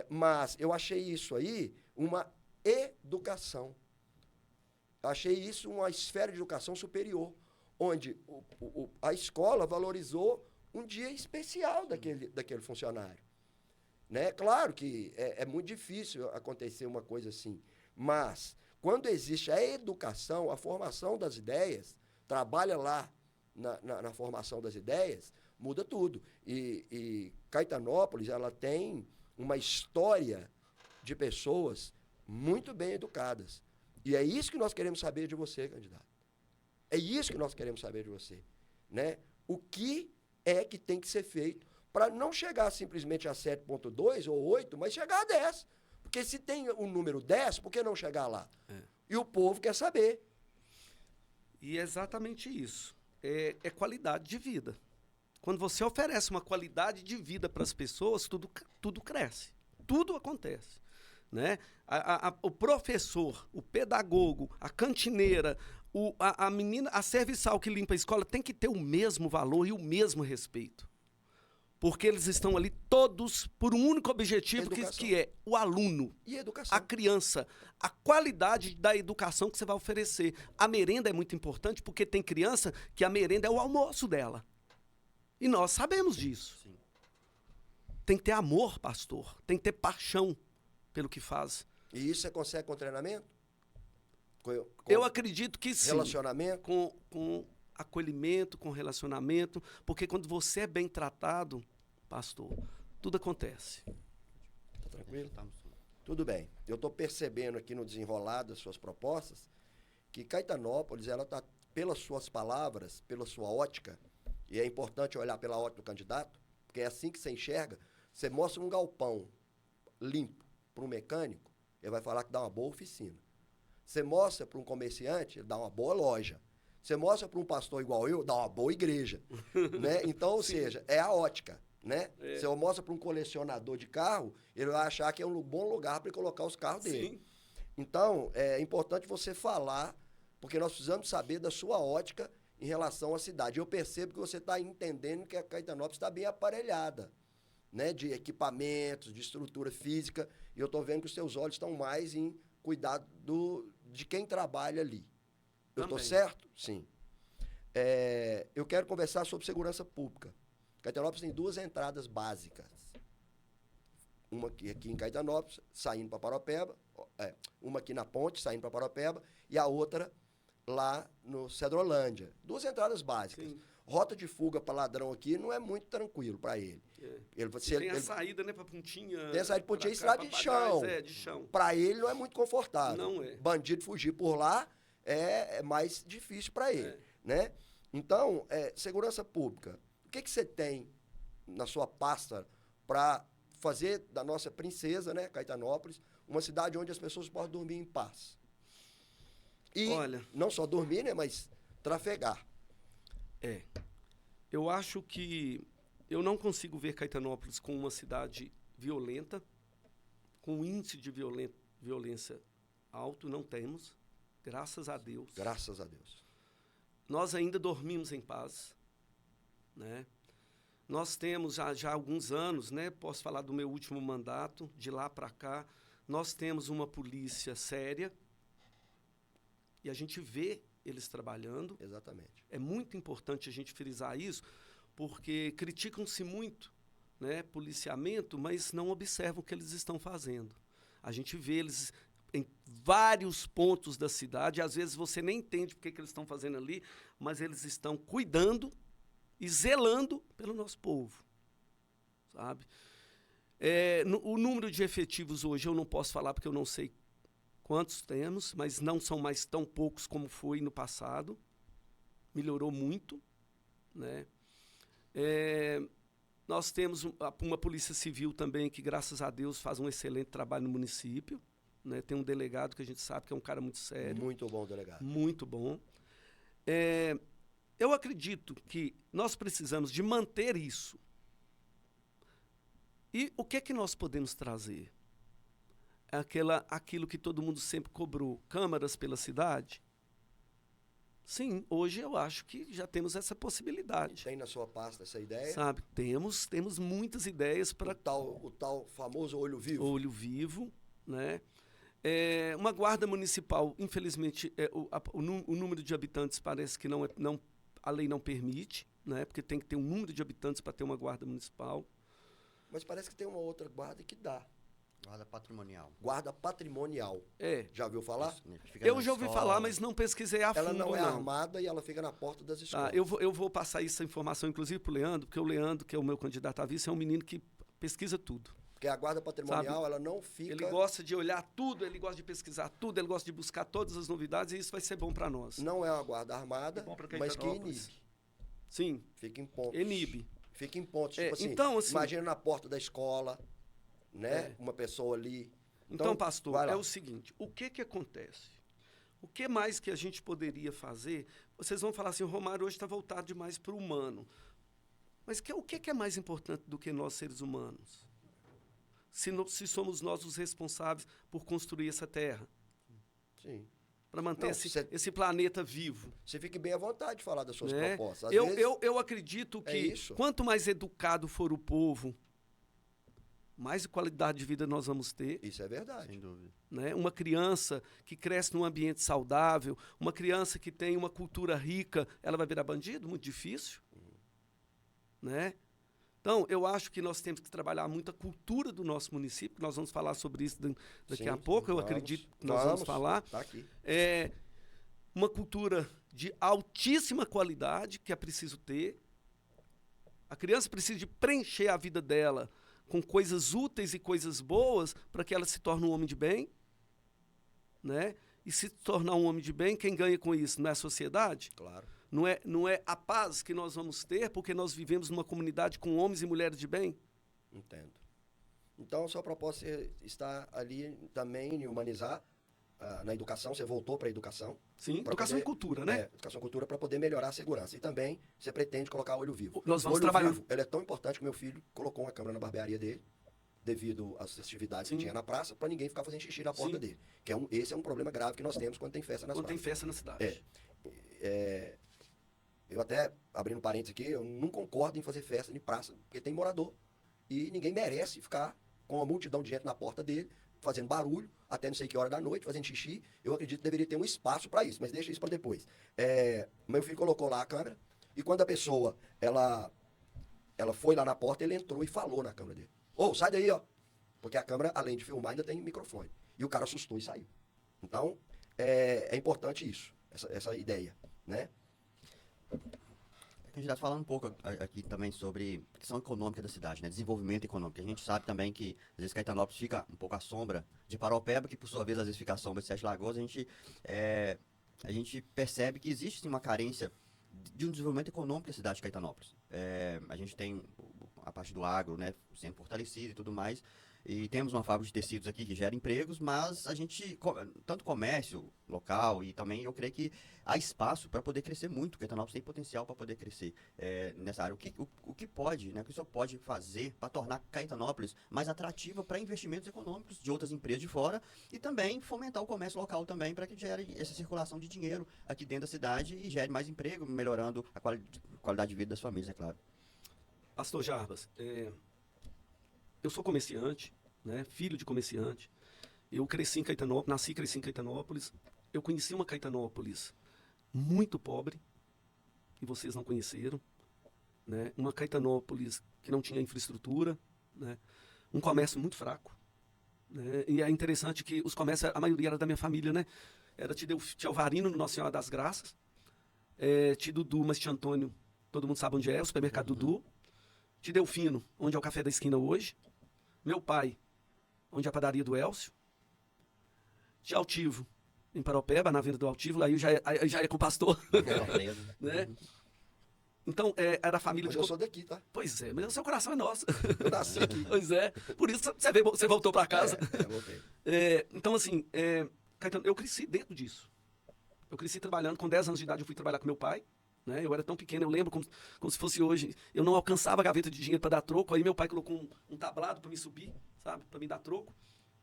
Mas eu achei isso aí uma educação. Eu achei isso uma esfera de educação superior, onde a escola valorizou um dia especial daquele funcionário. Né? Claro que é muito difícil acontecer uma coisa assim, mas quando existe a educação, a formação das ideias, trabalha lá na formação das ideias, muda tudo. E Caetanópolis, ela tem uma história de pessoas muito bem educadas. E é isso que nós queremos saber de você, candidato. É isso que nós queremos saber de você. Né? O que é que tem que ser feito para não chegar simplesmente a 7,2 ou 8, mas chegar a 10. Porque se tem o número 10, por que não chegar lá? E o povo quer saber. E é exatamente isso. É qualidade de vida. Quando você oferece uma qualidade de vida para as pessoas, tudo cresce. Tudo acontece. Né? O professor, o pedagogo, a cantineira, a menina, a serviçal que limpa a escola tem que ter o mesmo valor e o mesmo respeito. Porque eles estão ali todos por um único objetivo, que é o aluno, e educação. a criança, a qualidade da educação que você vai oferecer. A merenda é muito importante porque tem criança que a merenda é o almoço dela. E nós sabemos disso. Sim. Tem que ter amor, pastor. Tem que ter paixão pelo que faz. E isso você consegue com treinamento? Eu acredito que sim. Relacionamento? Com acolhimento, com relacionamento, porque quando você é bem tratado, pastor, tudo acontece. Tá tranquilo? Tudo bem. Eu estou percebendo aqui no desenrolar das suas propostas que Caetanópolis, ela está, pelas suas palavras, pela sua ótica, e é importante olhar pela ótica do candidato, porque é assim que você enxerga. Você mostra um galpão limpo para um mecânico, ele vai falar que dá uma boa oficina. Você mostra para um comerciante, ele dá uma boa loja. Você mostra para um pastor igual eu, dá uma boa igreja. Né? Então, ou seja, é a ótica. Né? Você mostra para um colecionador de carro, ele vai achar que é um bom lugar para colocar os carros dele. Sim. Então, é importante você falar, porque nós precisamos saber da sua ótica em relação à cidade. Eu percebo que você está entendendo que a Caetanópolis está bem aparelhada, né? De equipamentos, de estrutura física, e eu estou vendo que os seus olhos estão mais em cuidar de quem trabalha ali. Eu estou certo? Sim. Eu quero conversar sobre segurança pública. Caetanópolis tem 2 entradas básicas. Uma aqui em Caetanópolis, saindo para Paraupeba, uma aqui na ponte, saindo para Paraupeba, e a outra lá no Cedrolândia. 2 entradas básicas. Sim. Rota de fuga para ladrão aqui não é muito tranquilo para ele. Tem a saída, né, para Pontinha. Tem a saída de Pontinha e estrada de chão. De chão. Para ele não é muito confortável. Não é. Bandido fugir por lá é mais difícil para ele. Né? Então, segurança pública. O que você tem na sua pasta para fazer da nossa princesa, né, Caetanópolis, uma cidade onde as pessoas podem dormir em paz? E não só dormir, né, mas trafegar. Eu acho que eu não consigo ver Caetanópolis como uma cidade violenta, com um índice de violência alto, não temos, graças a Deus. Graças a Deus. Nós ainda dormimos em paz, né? Nós temos já há alguns anos, né? Posso falar do meu último mandato, de lá para cá, nós temos uma polícia séria e a gente vê eles trabalhando. Exatamente. É muito importante a gente frisar isso, porque criticam-se muito, né, policiamento, mas não observam o que eles estão fazendo. A gente vê eles em vários pontos da cidade, às vezes você nem entende porque que eles estão fazendo ali, mas eles estão cuidando e zelando pelo nosso povo, sabe? O número de efetivos hoje eu não posso falar porque eu não sei quantos temos, mas não são mais tão poucos como foi no passado. Melhorou muito, né? Nós temos uma polícia civil também que, graças a Deus, faz um excelente trabalho no município, né? Tem um delegado que a gente sabe que é um cara muito sério. Muito bom, delegado. Muito bom. Eu acredito que nós precisamos de manter isso. E o que é que nós podemos trazer? Aquilo que todo mundo sempre cobrou, câmaras pela cidade? Sim, hoje eu acho que já temos essa possibilidade. Tem na sua pasta essa ideia? Sabe, temos muitas ideias para... O tal famoso olho vivo? Olho vivo, né? Uma guarda municipal, infelizmente, o número de habitantes parece que a lei não permite, né? Porque tem que ter um número de habitantes para ter uma guarda municipal. Mas parece que tem uma outra guarda que dá. Guarda patrimonial. Guarda patrimonial. Já ouviu falar? Eu já ouvi falar, mas não pesquisei a fundo. Ela não é armada e ela fica na porta das escolas. Eu vou passar essa informação, inclusive, para o Leandro, porque o Leandro, que é o meu candidato a vice, é um menino que pesquisa tudo. Porque a guarda patrimonial, ela não fica... Ele gosta de olhar tudo, ele gosta de pesquisar tudo, ele gosta de buscar todas as novidades, e isso vai ser bom para nós. Não é uma guarda armada, mas que inibe. Sim. Fica em pontos. Inibe. Fica em pontos. Tipo assim, então, assim, imagina na porta da escola, né? Uma pessoa ali. Então, pastor, é o seguinte, o que acontece? O que mais que a gente poderia fazer? Vocês vão falar assim, o Romário hoje está voltado demais para o humano. Mas o que é mais importante do que nós, seres humanos? Se somos nós os responsáveis por construir essa terra. Sim. Para manter esse planeta vivo. Você fique bem à vontade de falar das suas propostas. Eu acredito que quanto mais educado for o povo, mais qualidade de vida nós vamos ter. Isso é verdade. Sem dúvida. Né? Uma criança que cresce num ambiente saudável, uma criança que tem uma cultura rica, ela vai virar bandido? Muito difícil. Né? Então, eu acho que nós temos que trabalhar muito a cultura do nosso município, nós vamos falar sobre isso daqui a pouco, eu acredito que nós vamos falar. Tá aqui. Uma cultura de altíssima qualidade que é preciso ter. A criança precisa de preencher a vida dela com coisas úteis e coisas boas para que ela se torne um homem de bem. Né? E se tornar um homem de bem, quem ganha com isso? Não é a sociedade? Claro. Não é a paz que nós vamos ter porque nós vivemos numa comunidade com homens e mulheres de bem? Entendo. Então, a sua proposta está ali também em humanizar na educação. Você voltou para a educação. Sim, educação e cultura, né? Educação e cultura para poder melhorar a segurança. E também você pretende colocar olho vivo. Nós vamos olho trabalhar. Vivo, ele é tão importante que meu filho colocou uma câmera na barbearia dele, devido às festividades que tinha na praça, para ninguém ficar fazendo xixi na porta dele. Esse é um problema grave que nós temos quando tem festa nas praças. Quando tem festa na cidade. Eu até, abrindo parênteses aqui, eu não concordo em fazer festa em praça, porque tem morador. E ninguém merece ficar com uma multidão de gente na porta dele, fazendo barulho, até não sei que hora da noite, fazendo xixi. Eu acredito que deveria ter um espaço para isso, mas deixa isso para depois. Meu filho colocou lá a câmera, e quando a pessoa, ela foi lá na porta, ele entrou e falou na câmera dele. Sai daí, ó. Porque a câmera, além de filmar, ainda tem microfone. E o cara assustou e saiu. Então, é importante isso, essa ideia, né? A gente está falando um pouco aqui também sobre a questão econômica da cidade, né? Desenvolvimento econômico. A gente sabe também que, às vezes, Caetanópolis fica um pouco à sombra de Paraupeba, que, por sua vez, às vezes fica à sombra de Sete Lagoas. A gente percebe que existe, sim, uma carência de um desenvolvimento econômico da cidade de Caetanópolis. A gente tem a parte do agro, né, sendo fortalecida e tudo mais. E temos uma fábrica de tecidos aqui que gera empregos, mas a gente, tanto comércio local e também eu creio que há espaço para poder crescer muito. Caetanópolis tem potencial para poder crescer nessa área. O que pode, né, o que o senhor pode fazer para tornar Caetanópolis mais atrativa para investimentos econômicos de outras empresas de fora e também fomentar o comércio local também para que gere essa circulação de dinheiro aqui dentro da cidade e gere mais emprego, melhorando a qualidade de vida das famílias, é claro. Pastor Jarbas, eu sou comerciante, né, filho de comerciante. Eu cresci em Caetanópolis, nasci e cresci em Caetanópolis. Eu conheci uma Caetanópolis muito pobre, que vocês não conheceram, né? Uma Caetanópolis que não tinha infraestrutura, né? Um comércio muito fraco, né? E é interessante que os comércios, a maioria era da minha família, né? Era tia Alvarino, no Nossa Senhora das Graças, tia Dudu, mas tia Antônio, todo mundo sabe onde é, o supermercado Dudu, tia Delfino, onde é o café da esquina hoje, Meu pai, onde é a padaria do Elcio. De Altivo, em Paropeba, na venda do Altivo, aí eu já ia com o pastor. Né? Então, era a família Mas eu sou daqui, tá? Pois é, mas o seu coração é nosso. Eu nasci aqui. Pois é, por isso você voltou para casa. Voltei. Então, assim, Caetano, eu cresci dentro disso. Eu cresci trabalhando, com 10 anos de idade eu fui trabalhar com meu pai. Né? Eu era tão pequeno, eu lembro como se fosse hoje. Eu não alcançava a gaveta de dinheiro para dar troco, aí meu pai colocou um tablado para me subir, sabe? Para me dar troco.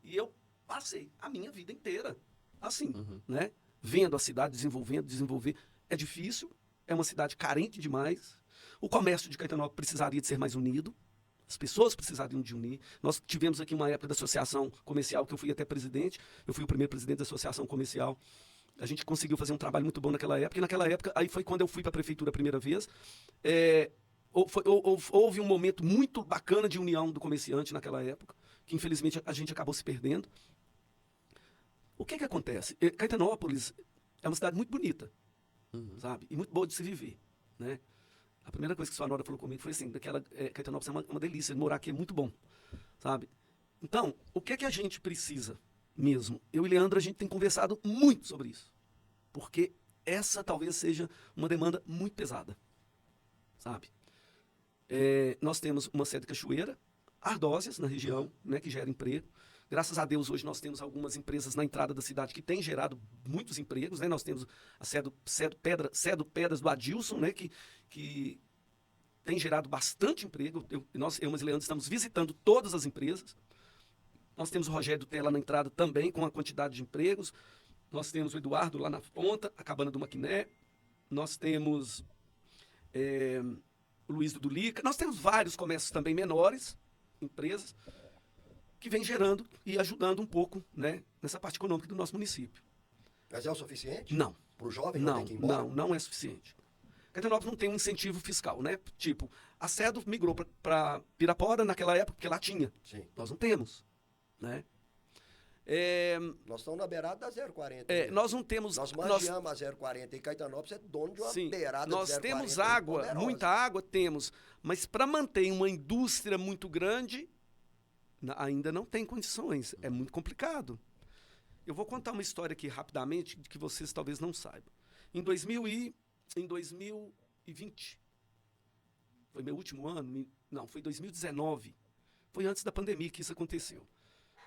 E eu passei a minha vida inteira assim, né? Vendo a cidade desenvolver. É difícil, é uma cidade carente demais. O comércio de Caetanópolis precisaria de ser mais unido. As pessoas precisariam de unir. Nós tivemos aqui uma época da associação comercial, que eu fui até presidente. Eu fui o primeiro presidente da associação comercial. A gente conseguiu fazer um trabalho muito bom naquela época. E naquela época, aí foi quando eu fui para a prefeitura a primeira vez. Houve um momento muito bacana de união do comerciante naquela época, que infelizmente a gente acabou se perdendo. O que acontece? Caetanópolis é uma cidade muito bonita, sabe? E muito boa de se viver, né? A primeira coisa que sua nora falou comigo foi assim, Caetanópolis é uma delícia, morar aqui é muito bom, sabe? Então, o que a gente precisa mesmo? Eu e Leandro, a gente tem conversado muito sobre isso, porque essa talvez seja uma demanda muito pesada, sabe? Nós temos uma sede Cachoeira, Ardósias, na região, né, que gera emprego. Graças a Deus, hoje nós temos algumas empresas na entrada da cidade que têm gerado muitos empregos, né? Nós temos a Cedo Pedras do Adilson, né? Que tem gerado bastante emprego. Eu e o Leandro, estamos visitando todas as empresas. Nós temos o Rogério Tela na entrada também, com a quantidade de empregos. Nós temos o Eduardo lá na ponta, a Cabana do Maquiné. Nós temos o Luiz do Dulica. Nós temos vários comércios também menores, empresas, que vem gerando e ajudando um pouco, né, nessa parte econômica do nosso município. Mas é o suficiente? Não. Para o jovem não ter que ir embora? Não é suficiente. Caetanópolis não tem um incentivo fiscal, né? Tipo, a Cedo migrou para Pirapora naquela época, porque lá tinha. Sim. Nós não temos, né? Nós estamos na beirada da 040. Nós não temos... Nós manjamos a 040 e Caetanópolis é dono de uma beirada de 040. Nós temos água, poderosa. muita água temos, mas para manter uma indústria muito grande, ainda não tem condições, é muito complicado. Eu vou contar uma história aqui rapidamente, que vocês talvez não saibam. Em 2020, foi meu último ano, não, foi 2019, foi antes da pandemia que isso aconteceu.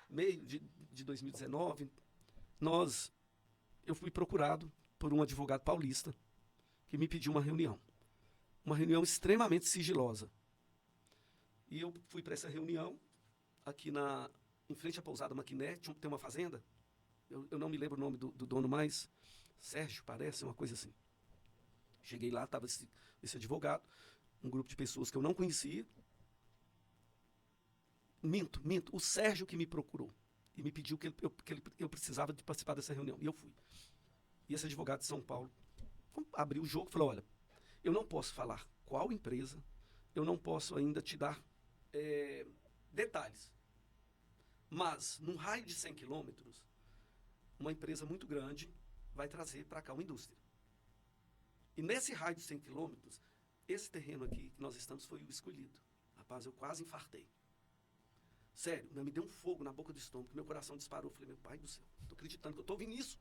Meio de 2019, eu fui procurado por um advogado paulista que me pediu uma reunião extremamente sigilosa. E eu fui para essa reunião, aqui em frente à Pousada Maquiné, tem uma fazenda, eu não me lembro o nome do dono mais, Sérgio, parece, uma coisa assim. Cheguei lá, estava esse advogado, um grupo de pessoas que eu não conhecia. Minto, o Sérgio que me procurou e me pediu que eu precisava de participar dessa reunião, e eu fui. E esse advogado de São Paulo abriu o jogo e falou, olha, eu não posso falar qual empresa, eu não posso ainda te dar detalhes. Mas, num raio de 100 quilômetros, uma empresa muito grande vai trazer para cá uma indústria. E nesse raio de 100 quilômetros, esse terreno aqui que nós estamos foi o escolhido. Rapaz, eu quase infartei. Sério, me deu um fogo na boca do estômago, meu coração disparou. Eu falei, meu pai do céu, estou acreditando que eu estou ouvindo isso.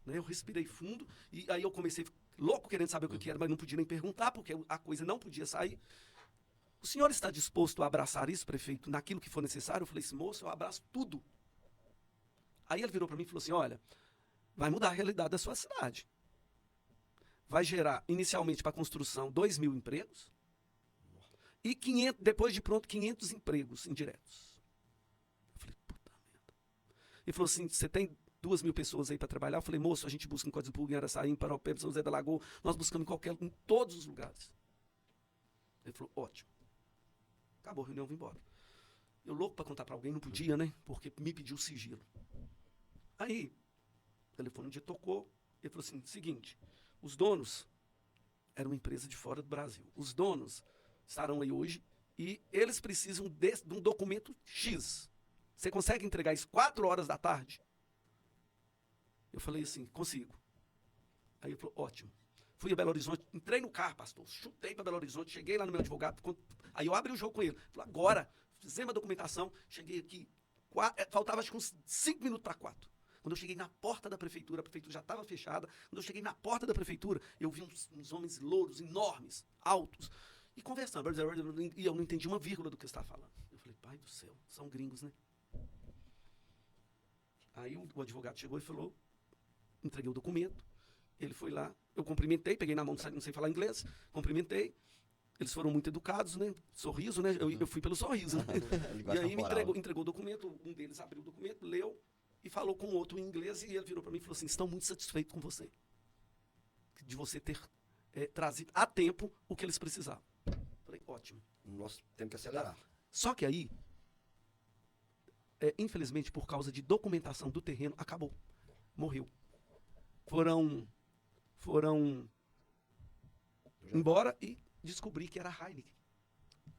Né, eu respirei fundo e aí eu comecei louco querendo saber o que era, mas não podia nem perguntar, porque a coisa não podia sair. O senhor está disposto a abraçar isso, prefeito, naquilo que for necessário? Eu falei assim, moço, eu abraço tudo. Aí ele virou para mim e falou assim, olha, vai mudar a realidade da sua cidade. Vai gerar, inicialmente, para a construção, 2.000 empregos e 500, depois de pronto, 500 empregos indiretos. Eu falei, puta merda. Ele falou assim, você tem 2.000 pessoas aí para trabalhar? Eu falei, moço, a gente busca em Código Público, em Araçaí, em Paropeba, São José da Lagoa, nós buscamos em todos os lugares. Ele falou, ótimo. Acabou a reunião, vim embora. Eu louco para contar para alguém, não podia, né? Porque me pediu sigilo. Aí, o telefone um dia tocou, ele falou assim, seguinte, os donos eram uma empresa de fora do Brasil. Os donos estarão aí hoje e eles precisam de um documento X. Você consegue entregar isso 4 horas da tarde? Eu falei assim, consigo. Aí ele falou, ótimo. Fui a Belo Horizonte, entrei no carro, pastor, chutei para Belo Horizonte, cheguei lá no meu advogado, aí eu abri o jogo com ele. Falei, agora, fizemos a documentação, cheguei aqui, faltava acho que uns 5 minutos para 4. Quando eu cheguei na porta da prefeitura, a prefeitura já estava fechada. Quando eu cheguei na porta da prefeitura, eu vi uns homens louros, enormes, altos, e conversando. E eu não entendi uma vírgula do que eu estava falando. Eu falei, pai do céu, são gringos, né? Aí o advogado chegou e falou, entreguei o documento, ele foi lá, eu cumprimentei, peguei na mão, não sei falar inglês, cumprimentei. Eles foram muito educados, né? Sorriso, né? Eu fui pelo sorriso, né? E aí me entregou o documento, um deles abriu o documento, leu e falou com o outro em inglês e ele virou para mim e falou assim, estão muito satisfeitos com você. De você ter trazido a tempo o que eles precisavam. Falei, ótimo. Nós temos que acelerar. Só que aí, infelizmente, por causa de documentação do terreno, acabou. Morreu. Foram embora e descobri que era a Heineken.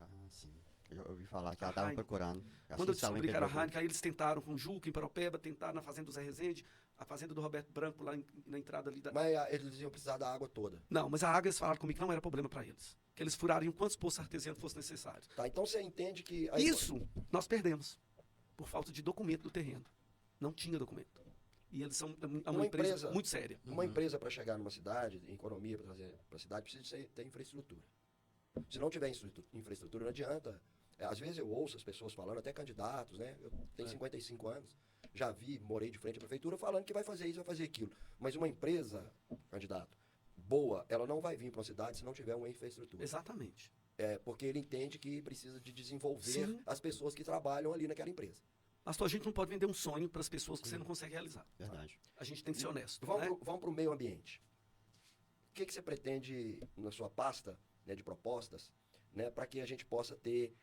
Ah, sim. Eu ouvi falar que ela estava procurando. Quando eu descobri que era a Heineken, aí eles tentaram com o Juca, em Paropeba, tentaram na fazenda do Zé Rezende, a fazenda do Roberto Branco, lá na entrada ali da... Mas eles iam precisar da água toda. Não, mas a água eles falaram comigo que não era problema para eles. Que eles furariam quantos poços artesianos fossem necessários. Tá, então você entende que... Isso nós perdemos, por falta de documento do terreno. Não tinha documento. E eles são uma empresa muito séria. Uma empresa, para chegar numa cidade, economia para trazer para a cidade, precisa ter infraestrutura. Se não tiver infraestrutura, não adianta. Às vezes eu ouço as pessoas falando, até candidatos, né? Eu tenho 55 anos, já morei de frente à prefeitura falando que vai fazer isso, vai fazer aquilo. Mas uma empresa, candidato, boa, ela não vai vir para uma cidade se não tiver uma infraestrutura. Exatamente. Porque ele entende que precisa de desenvolver Sim. as pessoas que trabalham ali naquela empresa. Pastor, a gente não pode vender um sonho para as pessoas que você não consegue realizar. Verdade. A gente tem que ser honesto. Vamos para o meio ambiente. O que você pretende na sua pasta, né, de propostas, né, para que a gente possa ter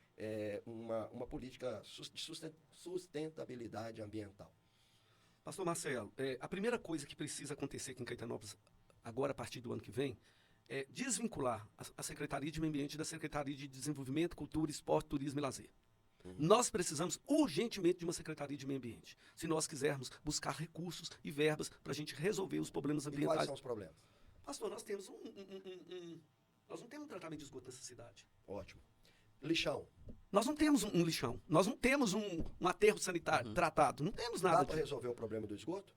uma política de sustentabilidade ambiental? Pastor Marcelo, a primeira coisa que precisa acontecer aqui em Caetanópolis, agora a partir do ano que vem, é desvincular a Secretaria de Meio Ambiente da Secretaria de Desenvolvimento, Cultura, Esporte, Turismo e Lazer. Nós precisamos urgentemente de uma Secretaria de Meio Ambiente, se nós quisermos buscar recursos e verbas para a gente resolver os problemas E ambientais. quais são os problemas? Pastor, nós temos nós não temos um tratamento de esgoto nessa cidade. Ótimo. Lixão. Nós não temos um lixão, nós não temos um aterro sanitário tratado, não temos nada Dá para resolver o problema do esgoto?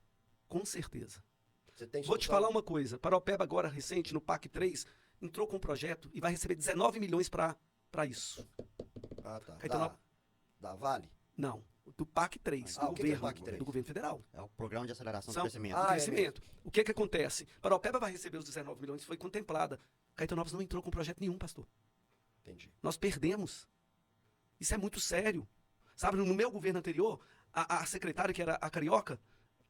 Com certeza. Você tem Vou te solução? falar uma coisa, Paropeba agora recente, no PAC 3, entrou com um projeto e vai receber 19 milhões para isso. Ah, tá. Caetanópolis. Da Vale? Não, do PAC 3, Ah, do o que é governo, PAC 3? do governo federal. É o Programa de Aceleração do São- Crescimento. Ah, Crescimento. O que acontece? Paropeba vai receber os 19 milhões, foi contemplada. Caetanópolis não entrou com projeto nenhum, pastor. Entendi. Nós perdemos. Isso é muito sério. Sabe, no meu governo anterior, a secretária, que era a Carioca,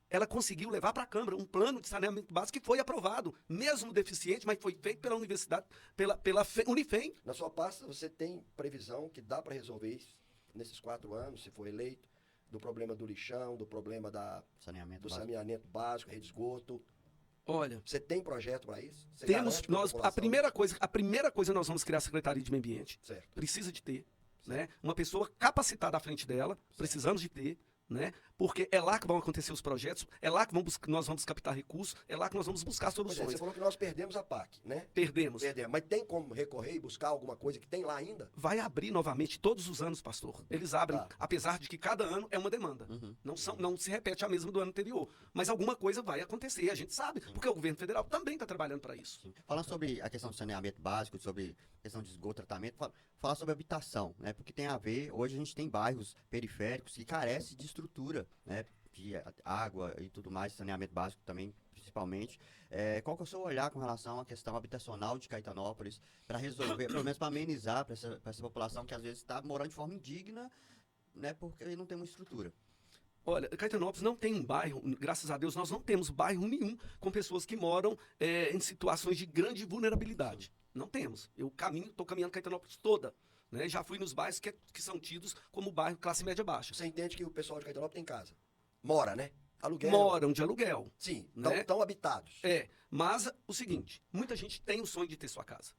ela conseguiu levar para a Câmara um plano de saneamento básico que foi aprovado, mesmo deficiente, mas foi feito pela universidade, pela Unifem. Na sua pasta, você tem previsão que dá para resolver isso nesses 4 anos, se for eleito, do problema do lixão, do problema Saneamento do básico. saneamento básico, rede de esgoto? Olha, Você tem projeto para isso? Você temos garante pra nós população? a primeira coisa nós vamos criar a Secretaria de Meio Ambiente. Certo. Precisa de ter, né? Uma pessoa capacitada à frente dela, precisamos de ter, né? Porque é lá que vão acontecer os projetos, é lá que nós vamos captar recursos, é lá que nós vamos buscar Pois é, soluções. você falou que nós perdemos a PAC, né? Perdemos. Perdemos. Mas tem como recorrer e buscar alguma coisa que tem lá ainda? Vai abrir novamente todos os anos, pastor. Eles abrem, Tá. apesar de que cada ano é uma demanda. Não se repete a mesma do ano anterior. Mas alguma coisa vai acontecer, a gente sabe, porque o governo federal também está trabalhando para isso. Sim. Falando sobre a questão do saneamento básico, sobre a questão de esgoto, tratamento, falar sobre habitação, né? Porque tem a ver, hoje a gente tem bairros periféricos que carecem de estrutura, né? De água e tudo mais, saneamento básico também, principalmente. Qual que é o seu olhar com relação à questão habitacional de Caetanópolis para resolver, pelo menos para amenizar para essa população que às vezes está morando de forma indigna, né? Porque não tem uma estrutura. Olha, Caetanópolis não tem um bairro, graças a Deus, nós não temos bairro nenhum com pessoas que moram em situações de grande vulnerabilidade. Não temos. Eu estou caminhando Caetanópolis toda. Né? Já fui nos bairros que são tidos como bairro classe média baixa. Você entende que o pessoal de Caetanópolis tem casa? Mora, né? Aluguel. Moram de aluguel. Sim, né? estão habitados. Mas o seguinte, muita gente tem o sonho de ter sua casa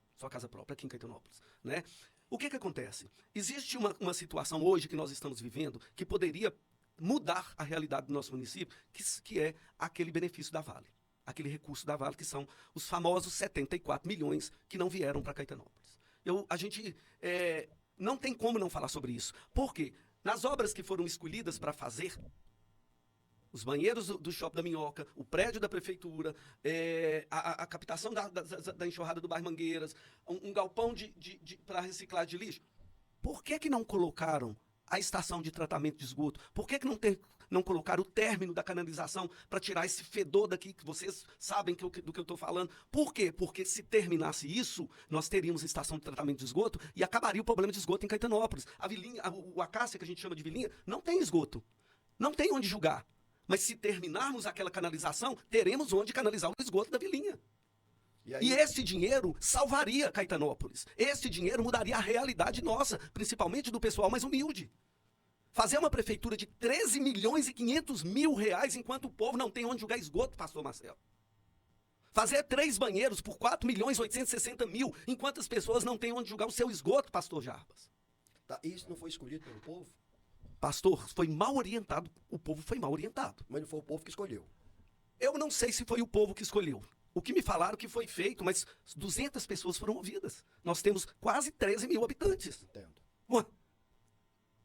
própria aqui em Caetanópolis, né? O que acontece? Existe uma situação hoje que nós estamos vivendo que poderia mudar a realidade do nosso município, que é aquele benefício da Vale, aquele recurso da Vale, que são os famosos 74 milhões que não vieram para Caetanópolis. A gente não tem como não falar sobre isso. Por quê? Nas obras que foram escolhidas para fazer, os banheiros do Shopping da Minhoca, o prédio da prefeitura, a captação da enxurrada do bairro Mangueiras, um galpão para reciclagem de lixo. Por que não colocaram a estação de tratamento de esgoto? Por que não colocaram o término da canalização para tirar esse fedor daqui, que vocês sabem do que eu estou falando? Por quê? Porque se terminasse isso, nós teríamos estação de tratamento de esgoto e acabaria o problema de esgoto em Caetanópolis. A Vilinha, o Acácia, que a gente chama de Vilinha, não tem esgoto. Não tem onde jogar. Mas se terminarmos aquela canalização, teremos onde canalizar o esgoto da Vilinha. E esse dinheiro salvaria Caetanópolis. Esse dinheiro mudaria a realidade nossa, principalmente do pessoal mais humilde. Fazer uma prefeitura de 13 milhões e 500 mil reais enquanto o povo não tem onde jogar esgoto, pastor Marcelo. Fazer 3 banheiros por 4 milhões e 860 mil enquanto as pessoas não têm onde jogar o seu esgoto, pastor Jarbas. Tá, isso não foi escolhido pelo povo? Pastor, foi mal orientado. O povo foi mal orientado. Mas não foi o povo que escolheu. Eu não sei se foi o povo que escolheu. O que me falaram que foi feito, mas 200 pessoas foram ouvidas. Nós temos quase 13 mil habitantes. Entendo. Ué.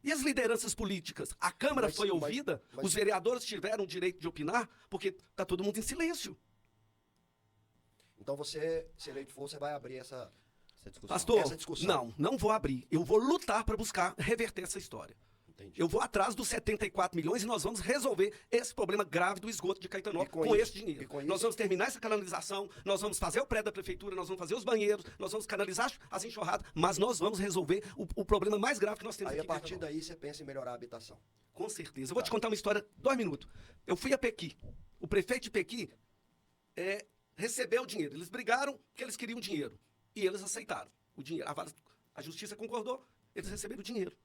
E as lideranças políticas? A Câmara foi ouvida? Os vereadores tiveram o direito de opinar? Porque está todo mundo em silêncio. Então você, se eleito for, você vai abrir essa discussão. Pastor, essa discussão. não vou abrir. Eu vou lutar para buscar reverter essa história. Entendi. Eu vou atrás dos 74 milhões e nós vamos resolver esse problema grave do esgoto de Caetanópolis com esse dinheiro. Nós vamos terminar essa canalização, nós vamos fazer o prédio da prefeitura, nós vamos fazer os banheiros, nós vamos canalizar as enxurradas, mas nós vamos resolver o problema mais grave que nós temos Aí, aqui. a partir daí, você pensa em melhorar a habitação. Com certeza. Eu vou te contar uma história, 2 minutos. Eu fui a Pequi. O prefeito de Pequi recebeu o dinheiro. Eles brigaram porque eles queriam dinheiro. E eles aceitaram o dinheiro. A justiça concordou, eles receberam o dinheiro.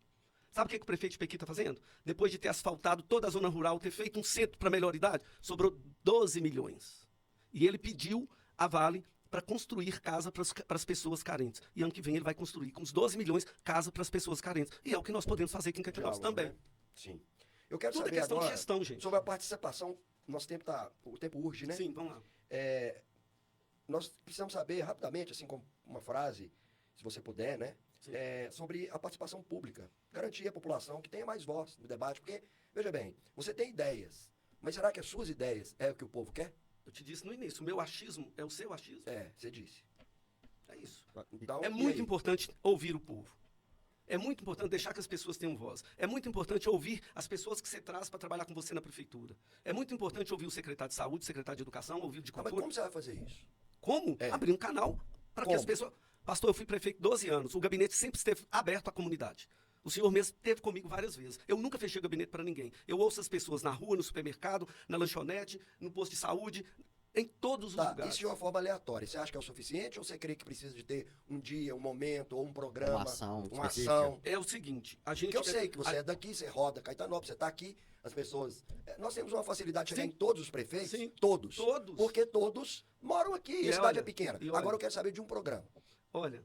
Sabe o que o prefeito de Pequi está fazendo? Depois de ter asfaltado toda a zona rural, ter feito um centro para melhor idade, sobrou 12 milhões. E ele pediu a Vale para construir casa para as pessoas carentes. E ano que vem ele vai construir, com os 12 milhões, casa para as pessoas carentes. E é o que nós podemos fazer aqui em Caetanópolis também. Né? Sim. Eu quero Tudo saber é questão agora de gestão, gente. sobre a participação. O tempo urge, né? Sim, vamos lá. Nós precisamos saber rapidamente, assim, com uma frase, se você puder, né? Sobre a participação pública. Garantir à população que tenha mais voz no debate. Porque, veja bem, você tem ideias, mas será que as suas ideias é o que o povo quer? Eu te disse no início, o meu achismo é o seu achismo. Você disse. É isso. Então, é muito importante ouvir o povo. É muito importante deixar que as pessoas tenham voz. É muito importante ouvir as pessoas que você traz para trabalhar com você na prefeitura. É muito importante ouvir o secretário de saúde, o secretário de educação, ouvir o de cultura. Mas como você vai fazer isso? Como? Abrir um canal para que as pessoas... Pastor, eu fui prefeito 12 anos. O gabinete sempre esteve aberto à comunidade. O senhor mesmo esteve comigo várias vezes. Eu nunca fechei o gabinete para ninguém. Eu ouço as pessoas na rua, no supermercado, na lanchonete, no posto de saúde, em todos os lugares. Isso de uma forma aleatória. Você acha que é o suficiente ou você crê que precisa de ter um dia, um momento, ou um programa, uma ação? É o seguinte, a gente... Porque eu sei que você é daqui, você roda Caetanópolis, você está aqui, as pessoas... Nós temos uma facilidade de chegar em todos os prefeitos. Sim. Todos. Todos. Porque todos moram aqui e a cidade é pequena. Agora eu quero saber de um programa. Olha,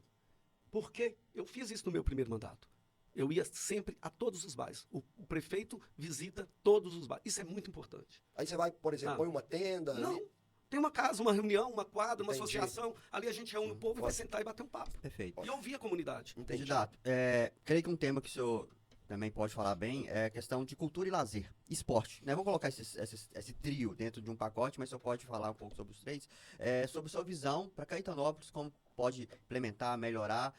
porque eu fiz isso no meu primeiro mandato. Eu ia sempre a todos os bairros. O prefeito visita todos os bairros. Isso é muito importante. Aí você vai, por exemplo, põe uma tenda... Não, tem uma casa, uma reunião, uma quadra, uma Entendi. associação. Ali a gente reúne o povo e vai sentar e bater um papo. Perfeito. E ouvir a comunidade. Entendi. Candidato, creio que um tema que o senhor também pode falar bem é a questão de cultura e lazer, esporte. Né? Vou colocar esse trio dentro de um pacote, mas o senhor pode falar um pouco sobre os três. Sobre sua visão para Caetanópolis, como pode implementar, melhorar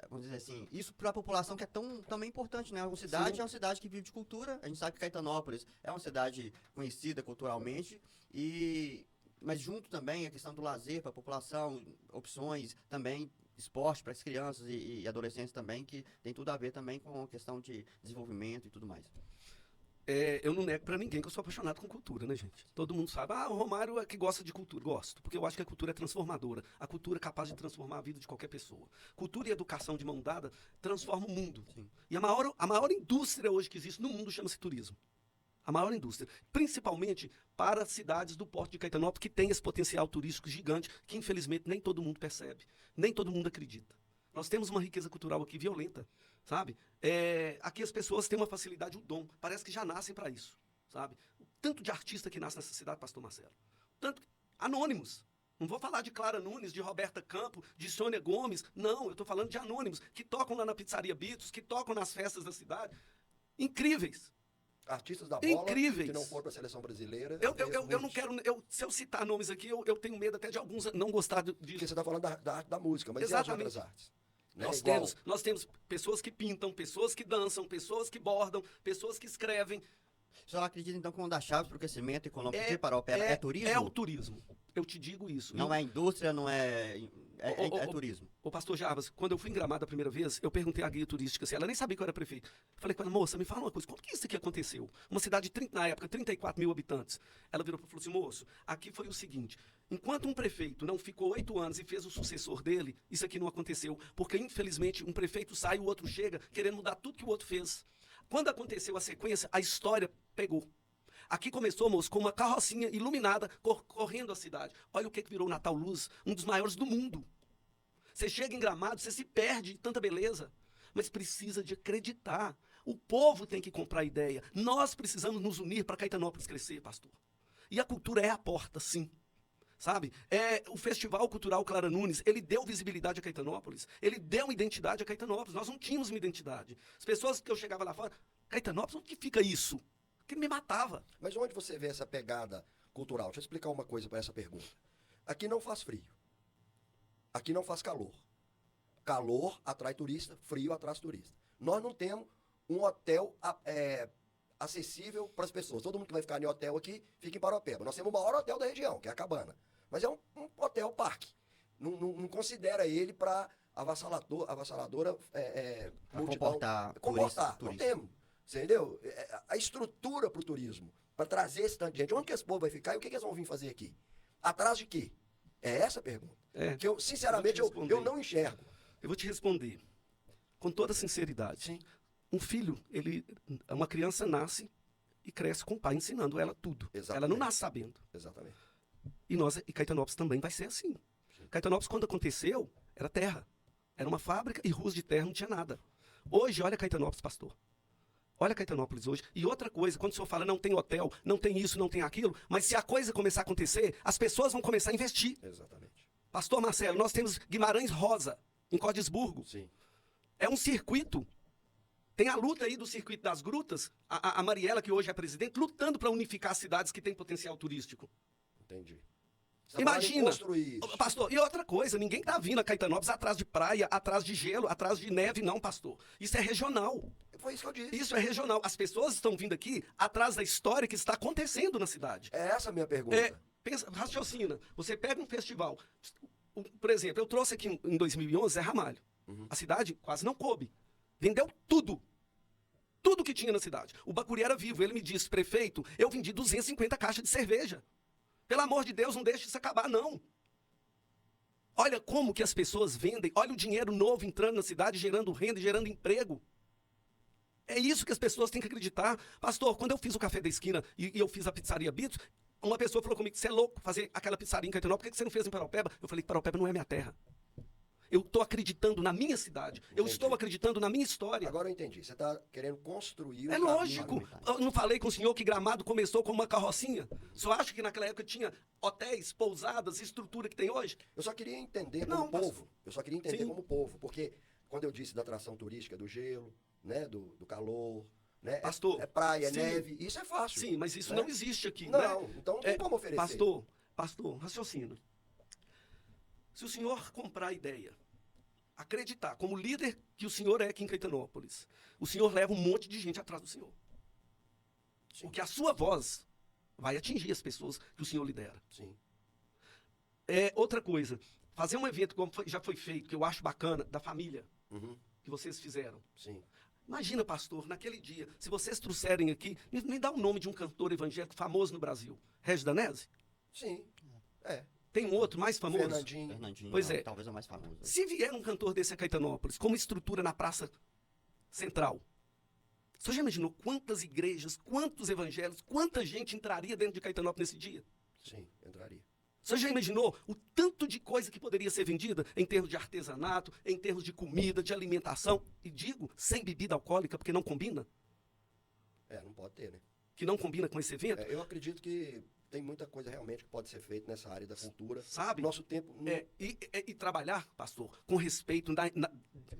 vamos dizer assim, isso para a população que é também importante, né? Uma cidade é uma cidade que vive de cultura. A gente sabe que Caetanópolis é uma cidade conhecida culturalmente, mas junto também a questão do lazer para a população, opções também, esporte para as crianças e adolescentes também, que tem tudo a ver também com a questão de desenvolvimento e tudo mais. Eu não nego pra ninguém que eu sou apaixonado com cultura, né, gente? Todo mundo sabe. O Romário é que gosta de cultura. Gosto, porque eu acho que a cultura é transformadora. A cultura é capaz de transformar a vida de qualquer pessoa. Cultura e educação de mão dada transformam o mundo. Sim. E a maior indústria hoje que existe no mundo chama-se turismo. A maior indústria. Principalmente para cidades do Porto de Caetanópolis, que tem esse potencial turístico gigante, que infelizmente nem todo mundo percebe, nem todo mundo acredita. Nós temos uma riqueza cultural aqui violenta, sabe? Aqui as pessoas têm uma facilidade, um dom. Parece que já nascem para isso, sabe? O tanto de artista que nasce nessa cidade, pastor Marcelo. Tanto anônimos. Não vou falar de Clara Nunes, de Roberta Campo, de Sônia Gomes. Não, eu estou falando de anônimos, que tocam lá na Pizzaria Beatles, que tocam nas festas da cidade. Incríveis. Artistas da bola Incríveis. que não foram para a seleção brasileira. Eu não quero... se eu citar nomes aqui, eu tenho medo até de alguns não gostar disso. Porque você está falando da arte da música, mas Exatamente. e as outras artes? Né? Nós temos pessoas que pintam, pessoas que dançam, pessoas que bordam, pessoas que escrevem. O senhor acredita, então, que uma das chaves para o crescimento econômico de Paraopeba é turismo? É o turismo. Eu te digo isso. Não é indústria, não é... É turismo. Ô, pastor Jarbas, quando eu fui em Gramado a primeira vez, eu perguntei à guia turística, assim, ela nem sabia que eu era prefeito. Eu falei com ela, moça, me fala uma coisa, como que isso aqui aconteceu? Uma cidade de, na época, 34 mil habitantes. Ela virou e falou assim, moço, aqui foi o seguinte, enquanto um prefeito não ficou 8 anos e fez o sucessor dele, isso aqui não aconteceu, porque, infelizmente, um prefeito sai, o outro chega, querendo mudar tudo que o outro fez. Quando aconteceu a sequência, a história pegou. Aqui começou, moço, com uma carrocinha iluminada correndo a cidade. Olha o que virou o Natal Luz, um dos maiores do mundo. Você chega em Gramado, você se perde de tanta beleza. Mas precisa de acreditar. O povo tem que comprar a ideia. Nós precisamos nos unir para Caetanópolis crescer, pastor. E a cultura é a porta, sim. Sabe? O Festival Cultural Clara Nunes, ele deu visibilidade a Caetanópolis. Ele deu uma identidade a Caetanópolis. Nós não tínhamos uma identidade. As pessoas que eu chegava lá fora, Caetanópolis, onde que fica isso? Que me matava. Mas onde você vê essa pegada cultural? Deixa eu explicar uma coisa para essa pergunta. Aqui não faz frio. Aqui não faz calor. Calor atrai turista, frio atrai turista. Nós não temos um hotel acessível para as pessoas. Todo mundo que vai ficar em hotel aqui fica em Paraopeba. Nós temos o maior hotel da região, que é a Cabana. Mas é um hotel parque. Não considera ele para avassaladora multidão. Comportar. Não temos. Entendeu? A estrutura para o turismo, para trazer esse tanto de gente. Onde que esse povo vai ficar e o que eles vão vir fazer aqui? Atrás de quê? É essa a pergunta. Que eu, sinceramente, eu não enxergo. Eu vou te responder com toda sinceridade. Sim. Um filho, uma criança nasce e cresce com o pai ensinando ela tudo. Exatamente. Ela não nasce sabendo. Exatamente. E Caetanópolis também vai ser assim. Sim. Caetanópolis, quando aconteceu, era terra. Era uma fábrica e ruas de terra, não tinha nada. Hoje, olha Caetanópolis, pastor. Olha Caetanópolis hoje. E outra coisa, quando o senhor fala não tem hotel, não tem isso, não tem aquilo, mas se a coisa começar a acontecer, as pessoas vão começar a investir. Exatamente. Pastor Marcelo, nós temos Guimarães Rosa, em Cordisburgo. Sim. É um circuito. Tem a luta aí do circuito das grutas, a Mariela, que hoje é presidente, lutando para unificar as cidades que têm potencial turístico. Entendi. Imagina, pastor, e outra coisa, ninguém está vindo a Caetanópolis atrás de praia, atrás de gelo, atrás de neve, não, pastor. Isso é regional. Foi isso que eu disse. Isso é regional. As pessoas estão vindo aqui atrás da história que está acontecendo na cidade. É essa a minha pergunta. Raciocina. Você pega um festival. Por exemplo, eu trouxe aqui em 2011 Zé Ramalho. A cidade quase não coube. Vendeu tudo. Tudo que tinha na cidade. O Bacuri era vivo. Ele me disse, prefeito, eu vendi 250 caixas de cerveja. Pelo amor de Deus, não deixe isso acabar, não. Olha como que as pessoas vendem. Olha o dinheiro novo entrando na cidade, gerando renda e gerando emprego. É isso que as pessoas têm que acreditar. Pastor, quando eu fiz o Café da Esquina e eu fiz a Pizzaria Beatles, uma pessoa falou comigo, você é louco fazer aquela pizzaria em Caetanópolis, por que você não fez em Paraopeba? Eu falei, Paraopeba não é minha terra. Eu estou acreditando na minha cidade. Entendi. Eu estou acreditando na minha história. Agora eu entendi. Você está querendo construir É lógico. Eu não falei com o senhor que Gramado começou com uma carrocinha? Só acha que naquela época tinha hotéis, pousadas, estrutura que tem hoje? Eu só queria entender Não, como povo. Eu só queria entender Sim. como povo. Porque quando eu disse da atração turística, do gelo, né, do calor, né? Pastor, É praia, é sim. neve. Isso é fácil. Sim, mas isso né? não existe aqui, né? Não, então não tem como oferecer. Pastor, raciocina. Se o senhor comprar a ideia, acreditar, como líder que o senhor é aqui em Caetanópolis, o senhor leva um monte de gente atrás do senhor. Sim. Porque a sua voz vai atingir as pessoas que o senhor lidera. Sim. Outra coisa, fazer um evento como já foi feito, que eu acho bacana, da família, Uhum. que vocês fizeram. Sim. Imagina, pastor, naquele dia, se vocês trouxerem aqui, me dá o nome de um cantor evangélico famoso no Brasil. Regis Danese? Sim. É. Tem um outro mais famoso? Fernandinho. Pois é. Talvez o mais famoso. Se vier um cantor desse a Caetanópolis, como estrutura na Praça Central, você já imaginou quantas igrejas, quantos evangelhos, quanta gente entraria dentro de Caetanópolis nesse dia? Sim, entraria. Você já imaginou o tanto de coisa que poderia ser vendida em termos de artesanato, em termos de comida, de alimentação? E digo, sem bebida alcoólica, porque não combina? Não pode ter, né? Que não combina com esse evento? Eu acredito que tem muita coisa realmente que pode ser feita nessa área da cultura. Sabe? Nosso tempo... E trabalhar, pastor, com respeito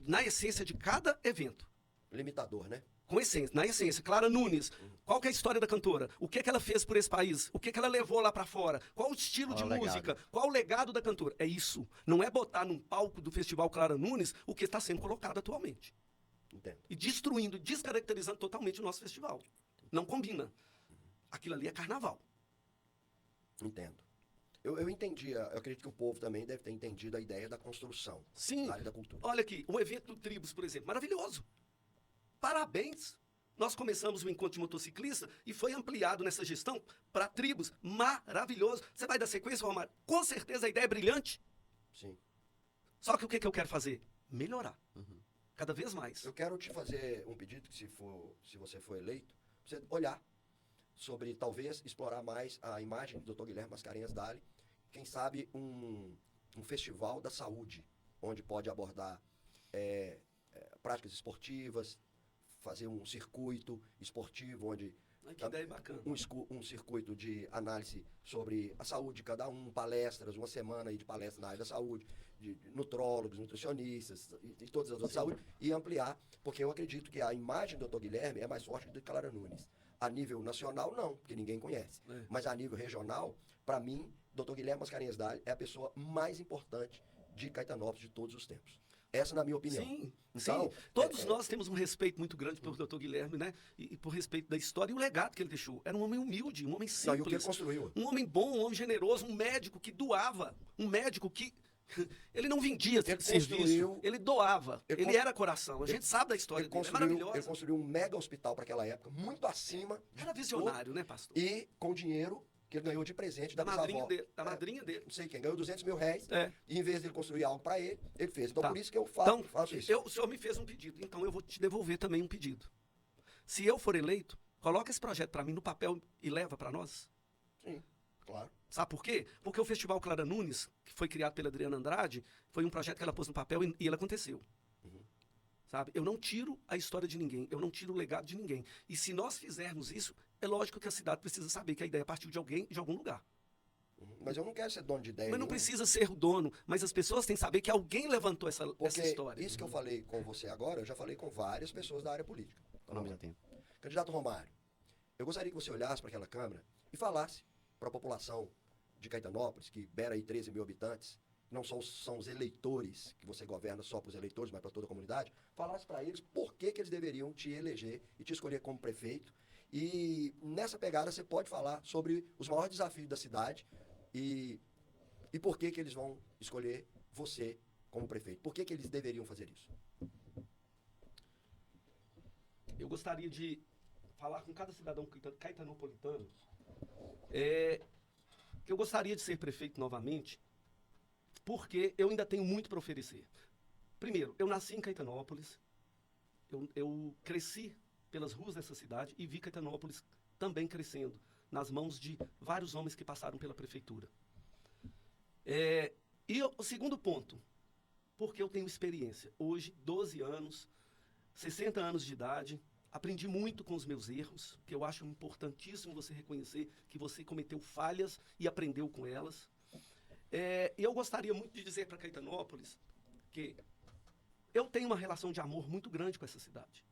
na essência de cada evento. Limitador, né? Com essência, na essência. Clara Nunes, qual que é a história da cantora? O que ela fez por esse país? O que ela levou lá pra fora? Qual o estilo de música? Qual o legado da cantora? É isso. Não é botar num palco do Festival Clara Nunes o que está sendo colocado atualmente. Entendo. E destruindo, descaracterizando totalmente o nosso festival. Não combina. Aquilo ali é carnaval. Entendo. Eu entendi, eu acredito que o povo também deve ter entendido a ideia da construção. Sim. Da área da cultura. Olha aqui, o evento do Tribos, por exemplo, maravilhoso. Parabéns! Nós começamos o encontro de motociclista e foi ampliado nessa gestão para tribos. Maravilhoso! Você vai dar sequência, Romário? Com certeza a ideia é brilhante. Sim. Só que o que eu quero fazer? Melhorar. Cada vez mais. Eu quero te fazer um pedido que se você for eleito, você olhar sobre talvez explorar mais a imagem do Dr. Guilherme Mascarenhas Dali, quem sabe um festival da saúde, onde pode abordar práticas esportivas, fazer um circuito esportivo, onde Que ideia bacana. um circuito de análise sobre a saúde de cada um, palestras, uma semana aí de palestras na área da saúde, de nutrólogos, nutricionistas e todas as outras saúde, e ampliar, porque eu acredito que a imagem do Dr. Guilherme é mais forte do que Clara Nunes. A nível nacional, não, porque ninguém conhece. Mas a nível regional, para mim, Dr. Guilherme Mascarenhas Dali é a pessoa mais importante de Caetanópolis de todos os tempos. Essa, na minha opinião. Sim, então, sim. Todos nós temos um respeito muito grande pelo Dr. Guilherme, né? E por respeito da história e o legado que ele deixou. Era um homem humilde, um homem simples. Não, e o que ele construiu? Um homem bom, um homem generoso, um médico que doava. Um médico que... Ele não vendia serviço, ele doava. Ele era coração. A gente sabe da história dele, é maravilhosa. Ele construiu um mega hospital para aquela época, muito acima. Era visionário, né, pastor? E com dinheiro que ele ganhou de presente da madrinha bisavó. Da madrinha dele. Não sei quem, ganhou R$200 mil. E em vez de ele construir algo para ele, ele fez. Então, por isso que eu faço isso. O senhor me fez um pedido, então eu vou te devolver também um pedido. Se eu for eleito, coloca esse projeto para mim no papel e leva para nós. Sim, claro. Sabe por quê? Porque o Festival Clara Nunes, que foi criado pela Adriana Andrade, foi um projeto que ela pôs no papel e ele aconteceu. Sabe? Eu não tiro a história de ninguém, eu não tiro o legado de ninguém. E se nós fizermos isso, é lógico que a cidade precisa saber que a ideia partiu de alguém, de algum lugar. Mas eu não quero ser dono de ideia. Mas não precisa ser o dono, mas as pessoas têm que saber que alguém levantou essa história. Isso que eu falei com você agora, eu já falei com várias pessoas da área política. Ao mesmo tempo. Candidato Romário, eu gostaria que você olhasse para aquela Câmara e falasse para a população de Caetanópolis, que beira aí 13 mil habitantes, não são os eleitores, que você governa só para os eleitores, mas para toda a comunidade, falasse para eles por que eles deveriam te eleger e te escolher como prefeito. E nessa pegada você pode falar sobre os maiores desafios da cidade e por que eles vão escolher você como prefeito. Por que eles deveriam fazer isso? Eu gostaria de falar com cada cidadão caetanopolitano que eu gostaria de ser prefeito novamente, porque eu ainda tenho muito para oferecer. Primeiro, eu nasci em Caetanópolis, eu cresci pelas ruas dessa cidade e vi Caetanópolis também crescendo nas mãos de vários homens que passaram pela prefeitura. O segundo ponto, porque eu tenho experiência. Hoje, 12 anos, 60 anos de idade, aprendi muito com os meus erros, que eu acho importantíssimo você reconhecer que você cometeu falhas e aprendeu com elas. E eu gostaria muito de dizer para Caetanópolis que eu tenho uma relação de amor muito grande com essa cidade.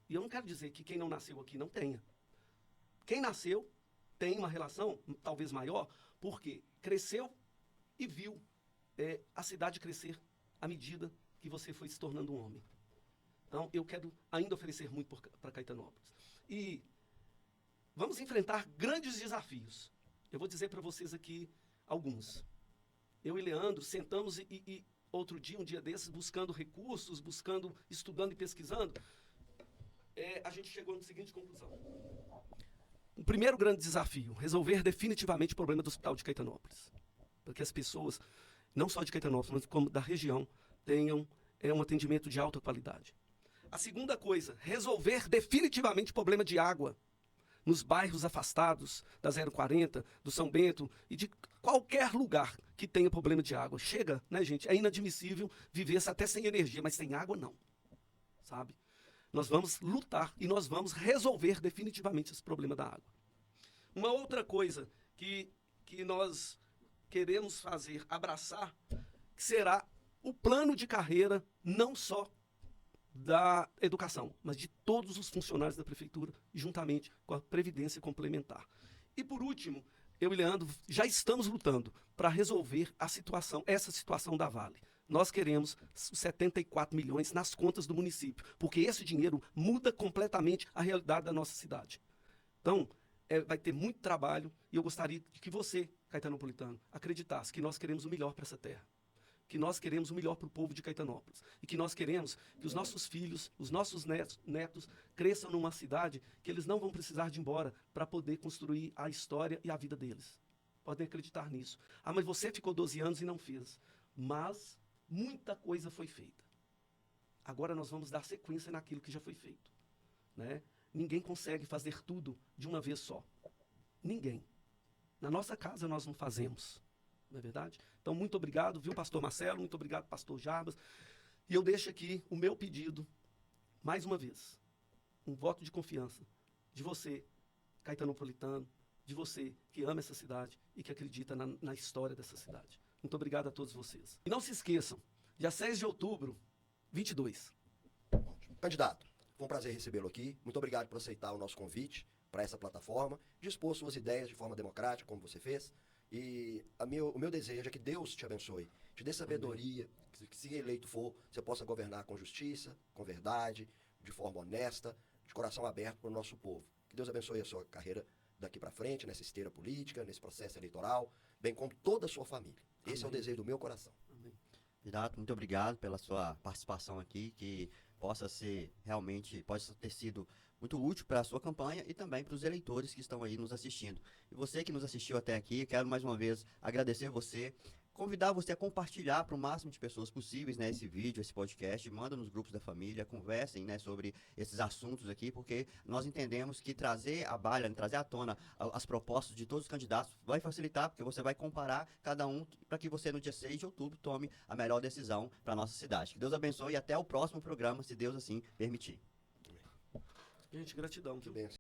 E eu não quero dizer que quem não nasceu aqui não tenha. Quem nasceu tem uma relação talvez maior, porque cresceu e viu a cidade crescer à medida que você foi se tornando um homem. Então, eu quero ainda oferecer muito para Caetanópolis. E vamos enfrentar grandes desafios. Eu vou dizer para vocês aqui alguns. Eu e Leandro sentamos e outro dia, um dia desses, buscando recursos, estudando e pesquisando, a gente chegou na seguinte conclusão. O primeiro grande desafio, resolver definitivamente o problema do Hospital de Caetanópolis. Para que as pessoas, não só de Caetanópolis, mas como da região, tenham um atendimento de alta qualidade. A segunda coisa, resolver definitivamente o problema de água nos bairros afastados da 040, do São Bento e de qualquer lugar que tenha problema de água. Chega, né, gente? É inadmissível viver-se até sem energia, mas sem água não, sabe? Nós vamos lutar e nós vamos resolver definitivamente esse problema da água. Uma outra coisa que nós queremos fazer, abraçar, que será o plano de carreira, não só da educação, mas de todos os funcionários da prefeitura, juntamente com a Previdência Complementar. E, por último, eu e Leandro já estamos lutando para resolver essa situação da Vale. Nós queremos os 74 milhões nas contas do município, porque esse dinheiro muda completamente a realidade da nossa cidade. Então, vai ter muito trabalho e eu gostaria de que você, caetanopolitano, acreditasse que nós queremos o melhor para essa terra, que nós queremos o melhor para o povo de Caetanópolis e que nós queremos que os nossos filhos, os nossos netos cresçam numa cidade que eles não vão precisar de ir embora para poder construir a história e a vida deles. Podem acreditar nisso. Ah, mas você ficou 12 anos e não fez. Mas muita coisa foi feita. Agora nós vamos dar sequência naquilo que já foi feito, né? Ninguém consegue fazer tudo de uma vez só. Ninguém. Na nossa casa nós não fazemos. Não é verdade? Então, muito obrigado, viu, pastor Marcelo? Muito obrigado, pastor Jarbas. E eu deixo aqui o meu pedido, mais uma vez, um voto de confiança de você, caetanopolitano, de você que ama essa cidade e que acredita na história dessa cidade. Muito obrigado a todos vocês. E não se esqueçam, dia 6 de outubro, 22. Candidato, foi um prazer recebê-lo aqui. Muito obrigado por aceitar o nosso convite para essa plataforma, dispor suas ideias de forma democrática, como você fez. E o meu desejo é que Deus te abençoe, te dê sabedoria, que se eleito for, você possa governar com justiça, com verdade, de forma honesta, de coração aberto para o nosso povo. Que Deus abençoe a sua carreira daqui para frente, nessa esteira política, nesse processo eleitoral, bem como toda a sua família. Esse é o desejo do meu coração. Amém. Candidato, muito obrigado pela sua participação aqui, que possa ter sido muito útil para a sua campanha e também para os eleitores que estão aí nos assistindo. E você que nos assistiu até aqui, quero mais uma vez agradecer você, convidar você a compartilhar para o máximo de pessoas possíveis, né, esse vídeo, esse podcast, manda nos grupos da família, conversem, né, sobre esses assuntos aqui, porque nós entendemos que trazer à tona as propostas de todos os candidatos vai facilitar, porque você vai comparar cada um para que você no dia 6 de outubro tome a melhor decisão para a nossa cidade. Que Deus abençoe e até o próximo programa, se Deus assim permitir. Gente, gratidão. Que bênção.